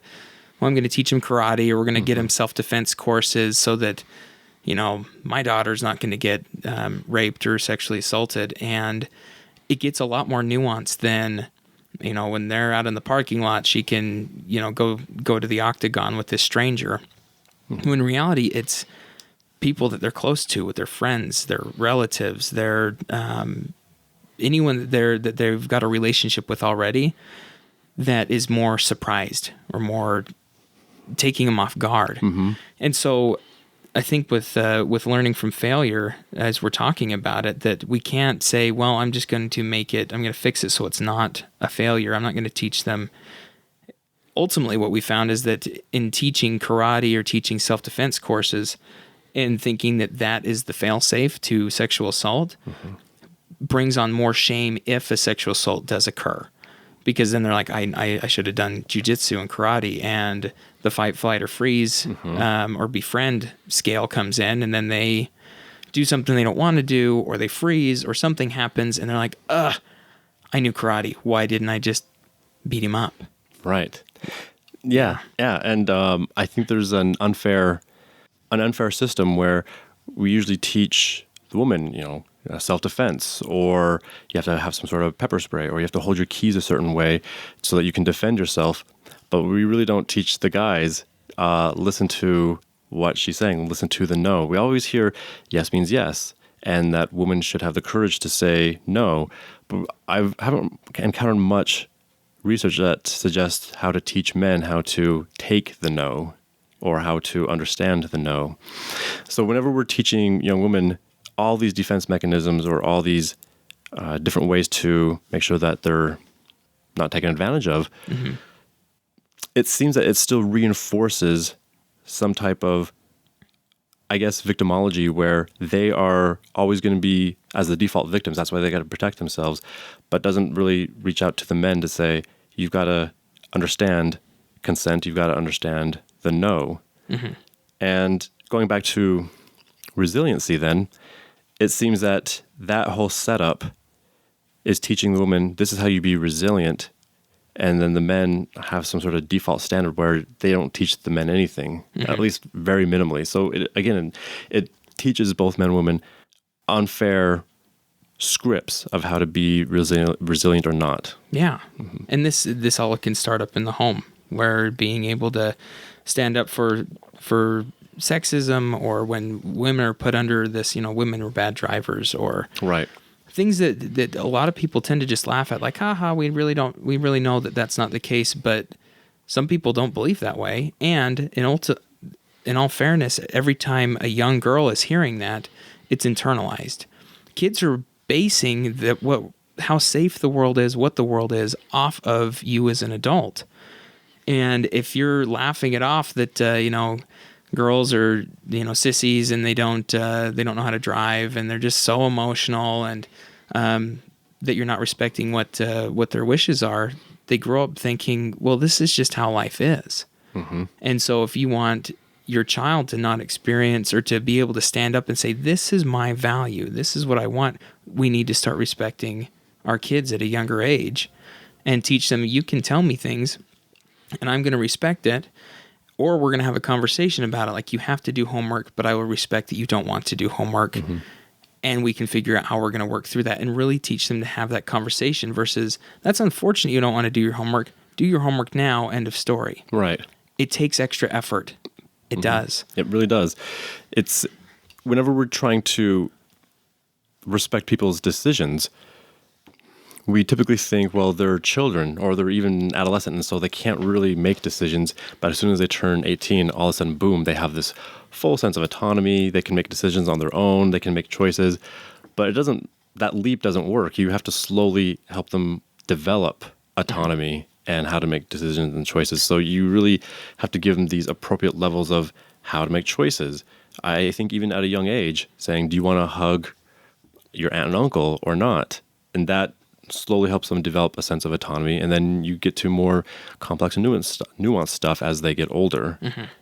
I'm going to teach them karate, or we're going to get them self-defense courses so that, my daughter's not going to get raped or sexually assaulted. And it gets a lot more nuanced than, when they're out in the parking lot, she can, go to the octagon with this stranger. When in reality, it's people that they're close to, with their friends, their relatives, their anyone that they've got a relationship with already that is more surprised or more taking them off guard. And so I think with learning from failure, as we're talking about it, that we can't say, well, I'm going to fix it so it's not a failure. I'm not going to teach them. Ultimately, what we found is that in teaching karate or teaching self-defense courses and thinking that is the fail-safe to sexual assault brings on more shame if a sexual assault does occur. Because then they're like, I should have done jujitsu and karate, and the fight, flight, or freeze or befriend scale comes in, and then they do something they don't want to do, or they freeze, or something happens, and they're like, I knew karate. Why didn't I just beat him up? Right. Yeah. And I think there's an unfair system where we usually teach the woman, self-defense, or you have to have some sort of pepper spray, or you have to hold your keys a certain way so that you can defend yourself. But we really don't teach the guys, listen to what she's saying, listen to the no. We always hear yes means yes, and that women should have the courage to say no. But I haven't encountered much research that suggests how to teach men how to take the no, or how to understand the no. So whenever we're teaching young women all these defense mechanisms, or all these different ways to make sure that they're not taken advantage of, it seems that it still reinforces some type of, I guess, victimology, where they are always going to be as the default victims. That's why they got to protect themselves, but doesn't really reach out to the men to say, you've got to understand consent, you've got to understand the no. And going back to resiliency then, it seems that whole setup is teaching the woman, this is how you be resilient, and then the men have some sort of default standard where they don't teach the men anything, at least very minimally. So it teaches both men and women unfair scripts of how to be resilient or not. Yeah. And this all can start up in the home, where being able to stand up for sexism, or when women are put under this, women are bad drivers, or things that a lot of people tend to just laugh at, like, haha, we really know that that's not the case, but some people don't believe that way. And in all fairness, every time a young girl is hearing that, it's internalized. Kids are basing how safe the world is, what the world is, off of you as an adult. And if you're laughing it off that girls are sissies, and they don't know how to drive, and they're just so emotional, and that you're not respecting what their wishes are, they grow up thinking, well, this is just how life is. And so if you want your child to not experience, or to be able to stand up and say, this is my value, this is what I want, we need to start respecting our kids at a younger age and teach them, you can tell me things and I'm going to respect it. Or we're going to have a conversation about it, like, you have to do homework, but I will respect that you don't want to do homework. And we can figure out how we're going to work through that, and really teach them to have that conversation, versus, that's unfortunate you don't want to do your homework. Do your homework now, end of story. Right. It takes extra effort. It does. It really does. It's whenever we're trying to respect people's decisions, we typically think, well, they're children, or they're even adolescent, and so they can't really make decisions. But as soon as they turn 18, all of a sudden, boom, they have this full sense of autonomy. They can make decisions on their own. They can make choices. But that leap doesn't work. You have to slowly help them develop autonomy and how to make decisions and choices. So you really have to give them these appropriate levels of how to make choices. I think even at a young age, saying, do you want to hug your aunt and uncle or not? And that slowly helps them develop a sense of autonomy, and then you get to more complex and nuanced stuff as they get older.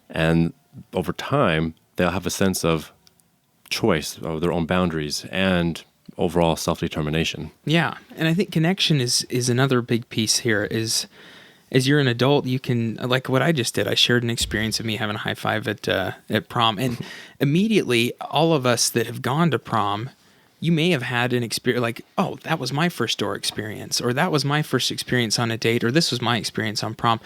And over time, they'll have a sense of choice, of their own boundaries, and overall self-determination. Yeah, and I think connection is another big piece here. Is as you're an adult, you can, like what I just did, I shared an experience of me having a high five at prom, and immediately all of us that have gone to prom, you may have had an experience like, oh, that was my first door experience, or that was my first experience on a date, or this was my experience on prom.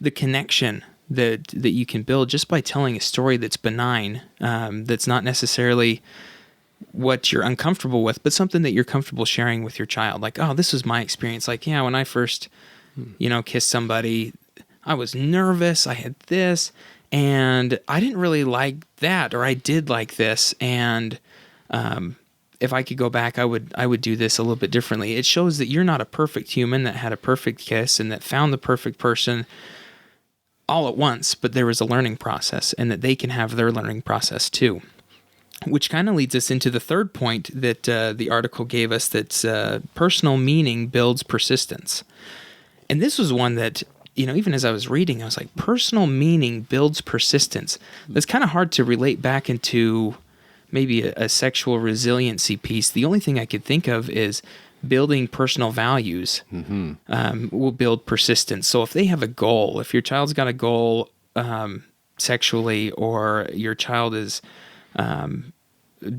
The connection that you can build just by telling a story that's benign, that's not necessarily what you're uncomfortable with, but something that you're comfortable sharing with your child. Like, oh, this was my experience. Like, yeah, when I first, kissed somebody, I was nervous. I had this, and I didn't really like that, or I did like this. And if I could go back, I would do this a little bit differently. It shows that you're not a perfect human that had a perfect kiss and that found the perfect person all at once, but there was a learning process, and that they can have their learning process too. Which kind of leads us into the third point that the article gave us, that's personal meaning builds persistence. And this was one that, even as I was reading, I was like, personal meaning builds persistence. That's kind of hard to relate back into maybe a sexual resiliency piece. The only thing I could think of is building personal values will build persistence. So if they have a goal, if your child's got a goal sexually, or your child is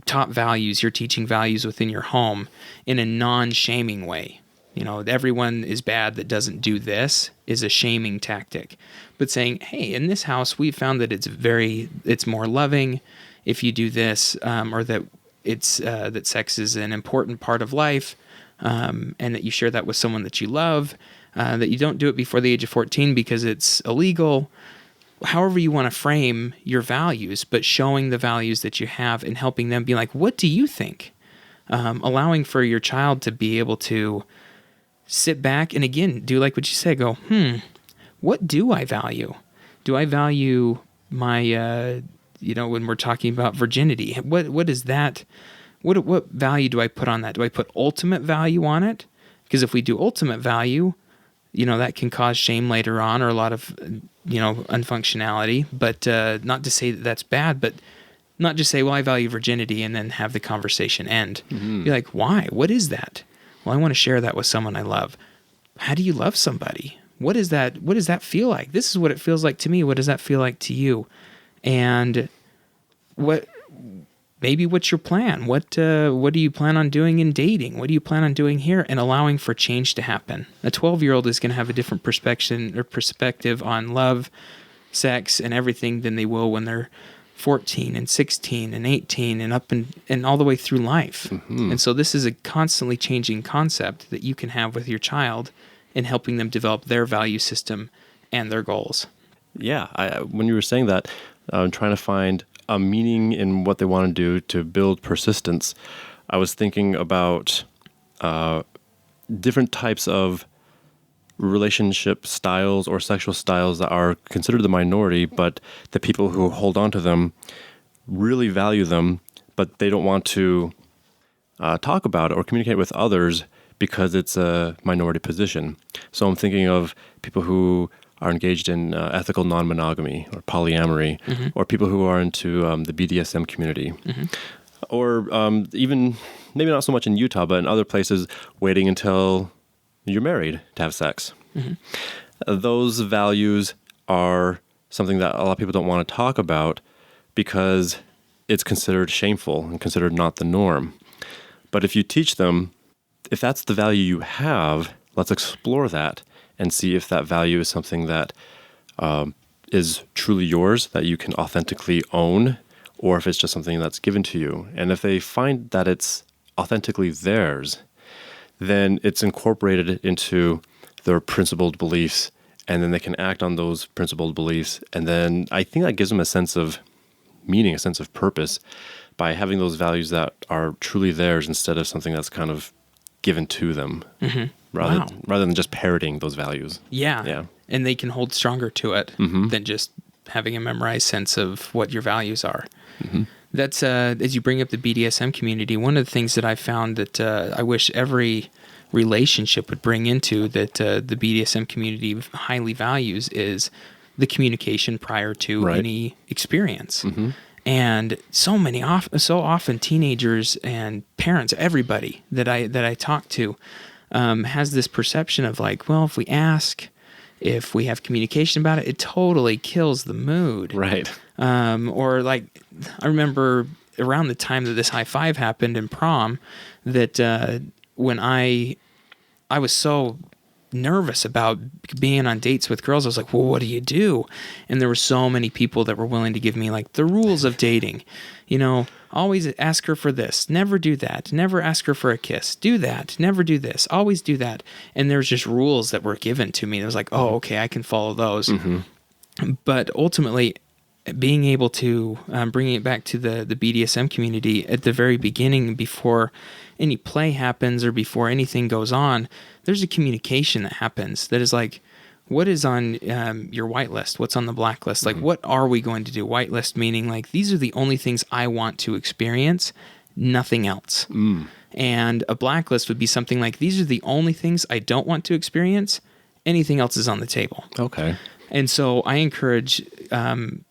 taught values, you're teaching values within your home in a non-shaming way. Everyone is bad that doesn't do this is a shaming tactic. But saying, hey, in this house, we've found that it's more loving if you do this, or that it's that sex is an important part of life, and that you share that with someone that you love, that you don't do it before the age of 14 because it's illegal. However you want to frame your values, but showing the values that you have and helping them be like, what do you think? Allowing for your child to be able to sit back and, again, do like what you say, go, what do I value? Do I value my, when we're talking about virginity, what is that? What value do I put on that? Do I put ultimate value on it? Because if we do ultimate value, that can cause shame later on, or a lot of, unfunctionality, but not to say that that's bad, but not just say, well, I value virginity, and then have the conversation end. Be like, why? What is that? Well, I want to share that with someone I love. How do you love somebody? What is that? What does that feel like? This is what it feels like to me. What does that feel like to you? And what's your plan? What do you plan on doing in dating? What do you plan on doing here? And allowing for change to happen. A 12-year-old is going to have a different perspective on love, sex, and everything than they will when they're 14 and 16 and 18 and up and all the way through life. And so this is a constantly changing concept that you can have with your child in helping them develop their value system and their goals. Yeah, when you were saying that, trying to find a meaning in what they want to do to build persistence, I was thinking about different types of relationship styles or sexual styles that are considered the minority, but the people who hold on to them really value them, but they don't want to talk about it or communicate with others because it's a minority position. So I'm thinking of people who are engaged in ethical non-monogamy or polyamory, or people who are into the BDSM community, or even maybe not so much in Utah, but in other places, waiting until you're married to have sex. Those values are something that a lot of people don't want to talk about because it's considered shameful and considered not the norm. But if you teach them, if that's the value you have, let's explore that and see if that value is something that is truly yours, that you can authentically own, or if it's just something that's given to you. And if they find that it's authentically theirs, then it's incorporated into their principled beliefs, and then they can act on those principled beliefs. And then I think that gives them a sense of meaning, a sense of purpose, by having those values that are truly theirs instead of something that's kind of given to them. Rather than just parroting those values. Yeah. And they can hold stronger to it than just having a memorized sense of what your values are. That's, as you bring up the BDSM community, one of the things that I found that I wish every relationship would bring into that the BDSM community highly values is the communication prior to any experience. And so often teenagers and parents, everybody that I talk to, has this perception of like, well, if we ask, if we have communication about it, it totally kills the mood. Right. Or like, I remember around the time that this high five happened in prom, that when I was so nervous about being on dates with girls. I was like, well, what do you do? And there were so many people that were willing to give me like the rules of dating. Always ask her for this. Never do that. Never ask her for a kiss. Do that. Never do this. Always do that. And there's just rules that were given to me. It was like, oh, okay, I can follow those. But ultimately, being able to bringing it back to the BDSM community at the very beginning, before any play happens or before anything goes on, there's a communication that happens that is like, what is on your whitelist? What's on the blacklist? Like, what are we going to do? Whitelist meaning like, these are the only things I want to experience, nothing else. And a blacklist would be something like, these are the only things I don't want to experience. Anything else is on the table. Okay. And so I encourage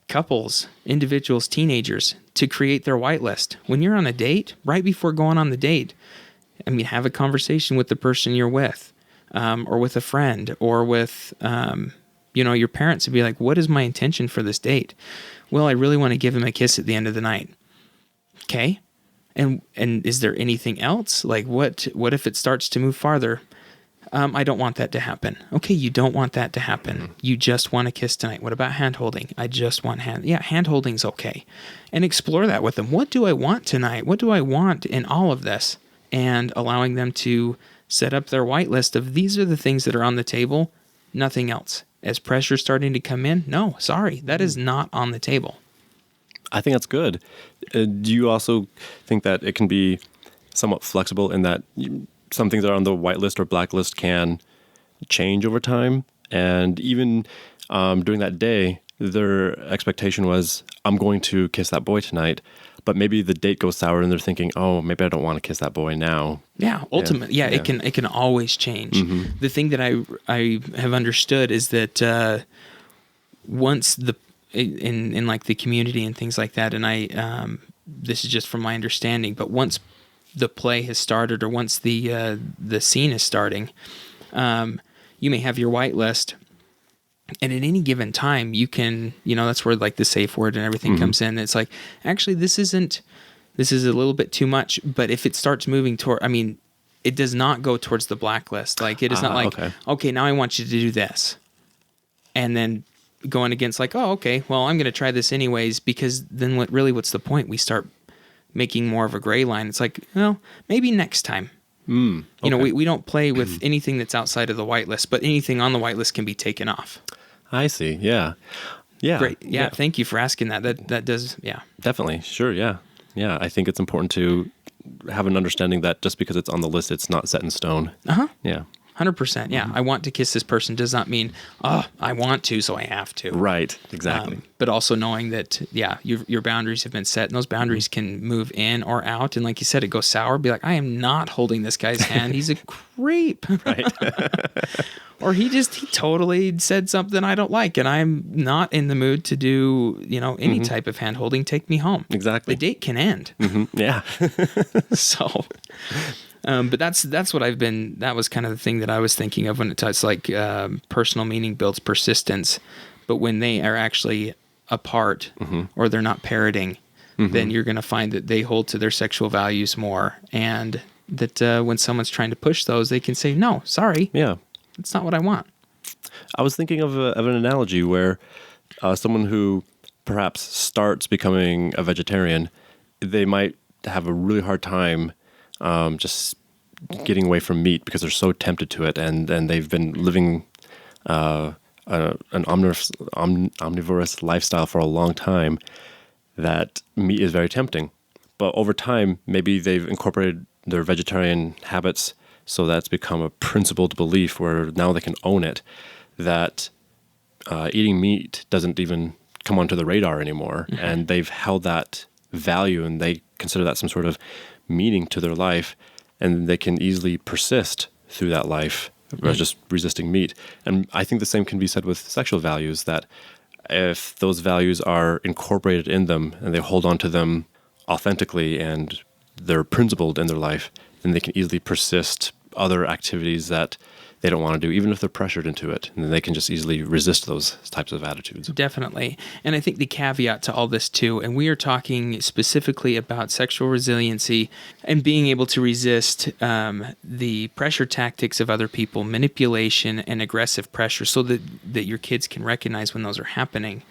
couples, individuals, teenagers to create their whitelist. When you're on a date, right before going on the date, have a conversation with the person you're with, or with a friend, or with, your parents, and be like, what is my intention for this date? Well, I really want to give him a kiss at the end of the night. Okay. And is there anything else? Like, what if it starts to move farther? I don't want that to happen. Okay, you don't want that to happen. You just want a kiss tonight. What about hand holding? I just want hand holding's okay. And explore that with them. What do I want tonight? What do I want in all of this? And allowing them to set up their whitelist of, these are the things that are on the table, nothing else. As pressure's starting to come in, no, sorry, that is not on the table. I think that's good. Do you also think that it can be somewhat flexible in that some things that are on the whitelist or blacklist can change over time? And even during that day, their expectation was, I'm going to kiss that boy tonight. But maybe the date goes sour and they're thinking, oh, maybe I don't want to kiss that boy now. Yeah, ultimately, it can always change. The thing that I have understood is that once in like the community and things like that, and I this is just from my understanding, but once the play has started, or once the scene is starting, you may have your whitelist, and at any given time you can, that's where like the safe word and everything comes in. It's like, actually, this is a little bit too much, but if it starts moving toward, it does not go towards the blacklist. Like, it is not like, okay, now I want you to do this, and then going against like, oh, okay, well, I'm going to try this anyways, because then what's the point? We start making more of a gray line. It's like, well, maybe next time. We don't play with anything that's outside of the whitelist, but anything on the whitelist can be taken off. I see. Yeah. Great. Yeah. Thank you for asking that. That does. Yeah. Definitely. Sure. Yeah. Yeah. I think it's important to have an understanding that just because it's on the list, it's not set in stone. Yeah. 100%. Yeah. I want to kiss this person does not mean, oh, I want to, so I have to. Right. Exactly. But also knowing that, your boundaries have been set, and those boundaries can move in or out. And like you said, it goes sour. Be like, I am not holding this guy's hand. He's a creep. Right. Or he totally said something I don't like, and I'm not in the mood to do, any type of hand holding. Take me home. Exactly. The date can end. Yeah. So, but that's what that was kind of the thing that I was thinking of when it's like personal meaning builds persistence. But when they are actually apart, or they're not parroting, then you're going to find that they hold to their sexual values more. And that when someone's trying to push those, they can say, no, sorry. Yeah. It's not what I want. I was thinking of an analogy where someone who perhaps starts becoming a vegetarian, they might have a really hard time just getting away from meat because they're so tempted to it, and they've been living an omnivorous lifestyle for a long time, that meat is very tempting. But over time, maybe they've incorporated their vegetarian habits, so that's become a principled belief where now they can own it, that eating meat doesn't even come onto the radar anymore. And they've held that value, and they consider that some sort of meaning to their life, and they can easily persist through that life, just resisting meat. And I think the same can be said with sexual values, that if those values are incorporated in them and they hold on to them authentically and they're principled in their life, then they can easily persist other activities that they don't want to do, even if they're pressured into it. And then they can just easily resist those types of attitudes. Definitely. And I think the caveat to all this too, and we are talking specifically about sexual resiliency and being able to resist the pressure tactics of other people, manipulation and aggressive pressure, so that your kids can recognize when those are happening.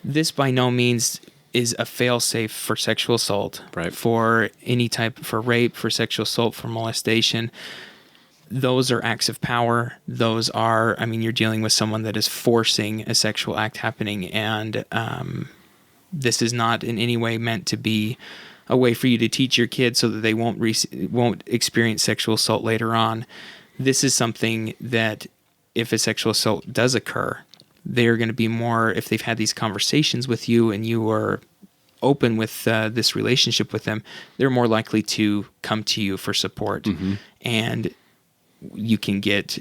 This by no means is a fail-safe for sexual assault, right? For any type, for rape, for sexual assault, for molestation. Those are acts of power. Those are, you're dealing with someone that is forcing a sexual act happening, and this is not in any way meant to be a way for you to teach your kids so that they won't experience sexual assault later on. This is something that if a sexual assault does occur, they're going to be more, if they've had these conversations with you and you are open with this relationship with them, they're more likely to come to you for support. And you can get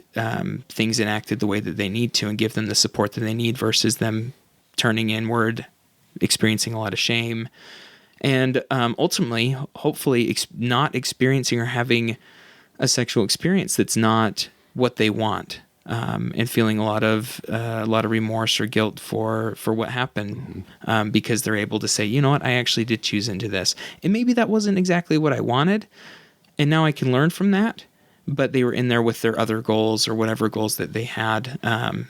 things enacted the way that they need to and give them the support that they need versus them turning inward, experiencing a lot of shame, and ultimately, hopefully, not experiencing or having a sexual experience that's not what they want, and feeling a lot of remorse or guilt for what happened, because they're able to say, you know what, I actually did choose into this, and maybe that wasn't exactly what I wanted, and now I can learn from that. But they were in there with their other goals or whatever goals that they had, and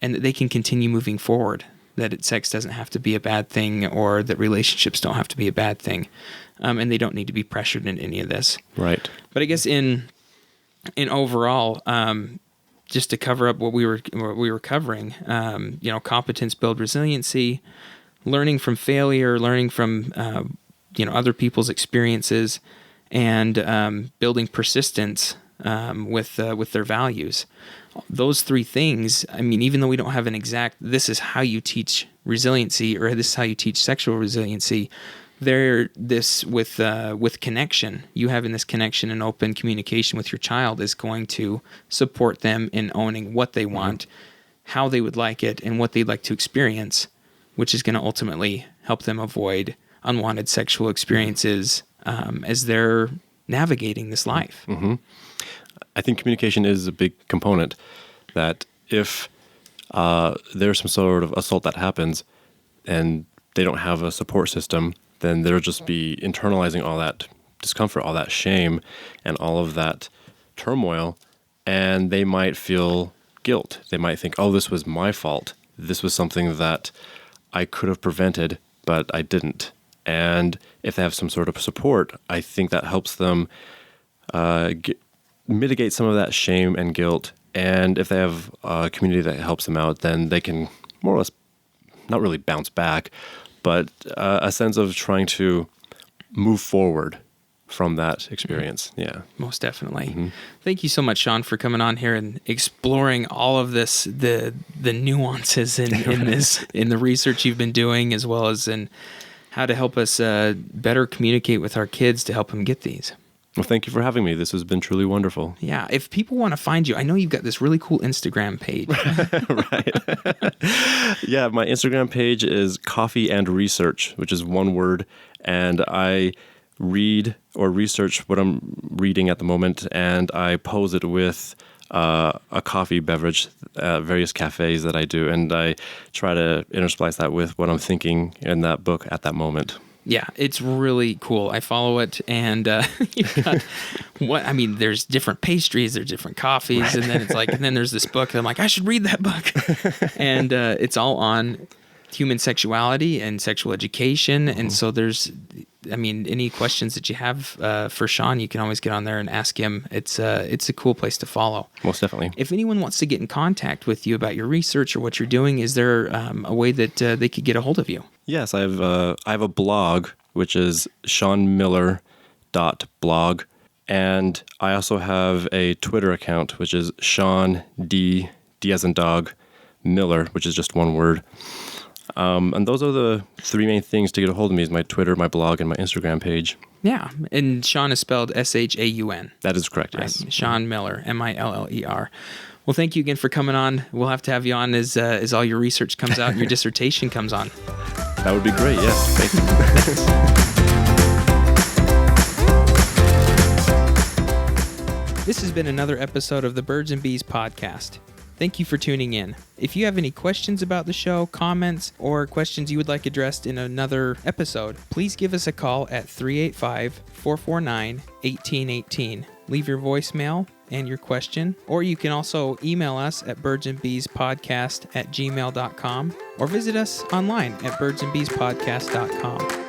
that they can continue moving forward, that sex doesn't have to be a bad thing, or that relationships don't have to be a bad thing, and they don't need to be pressured in any of this. Right. But I guess in overall, just to cover up what we were covering, competence build resiliency, learning from failure, learning from other people's experiences, and building persistence with their values. Those three things, even though we don't have an exact, this is how you teach resiliency, or this is how you teach sexual resiliency, with connection, you having this connection and open communication with your child is going to support them in owning what they want, how they would like it, and what they'd like to experience, which is going to ultimately help them avoid unwanted sexual experiences as they're navigating this life. I think communication is a big component, that if there's some sort of assault that happens and they don't have a support system, then they'll just be internalizing all that discomfort, all that shame, and all of that turmoil, and they might feel guilt. They might think, oh, this was my fault. This was something that I could have prevented, but I didn't. And if they have some sort of support, I think that helps them mitigate some of that shame and guilt. And if they have a community that helps them out, then they can more or less not really bounce back, but a sense of trying to move forward from that experience. Yeah, most definitely. Thank you so much, Shaun, for coming on here and exploring all of this, the nuances in the research you've been doing, as well as in how to help us better communicate with our kids to help them get these. Well, thank you for having me. This has been truly wonderful. Yeah. If people want to find you, I know you've got this really cool Instagram page. Right. Yeah, my Instagram page is Coffee and Research, which is one word. And I read or research what I'm reading at the moment, and I pose it with a coffee beverage at various cafes that I do. And I try to intersplice that with what I'm thinking in that book at that moment. Yeah, it's really cool. I follow it, and you've got there's different pastries, there's different coffees, right. and then there's this book. And I'm like, I should read that book. And it's all on human sexuality and sexual education. And so there's, any questions that you have for Shaun, you can always get on there and ask him. It's a cool place to follow. Most definitely. If anyone wants to get in contact with you about your research or what you're doing, is there a way that they could get a hold of you? Yes, I have a blog, which is shaunmiller.blog. And I also have a Twitter account, which is Shaun D as in dog, Miller, which is just one word. And those are the three main things to get a hold of me: is my Twitter, my blog, and my Instagram page. Yeah, and Shaun is spelled S-H-A-U-N. That is correct, yes. Shaun Miller, M-I-L-L-E-R. Well, thank you again for coming on. We'll have to have you on as all your research comes out and your dissertation comes on. That would be great, yes. Thank you. This has been another episode of the Birds and Bees podcast. Thank you for tuning in. If you have any questions about the show, comments, or questions you would like addressed in another episode, please give us a call at 385-449-1818. Leave your voicemail and your question, or you can also email us at birdsandbeespodcast@gmail.com or visit us online at birdsandbeespodcast.com.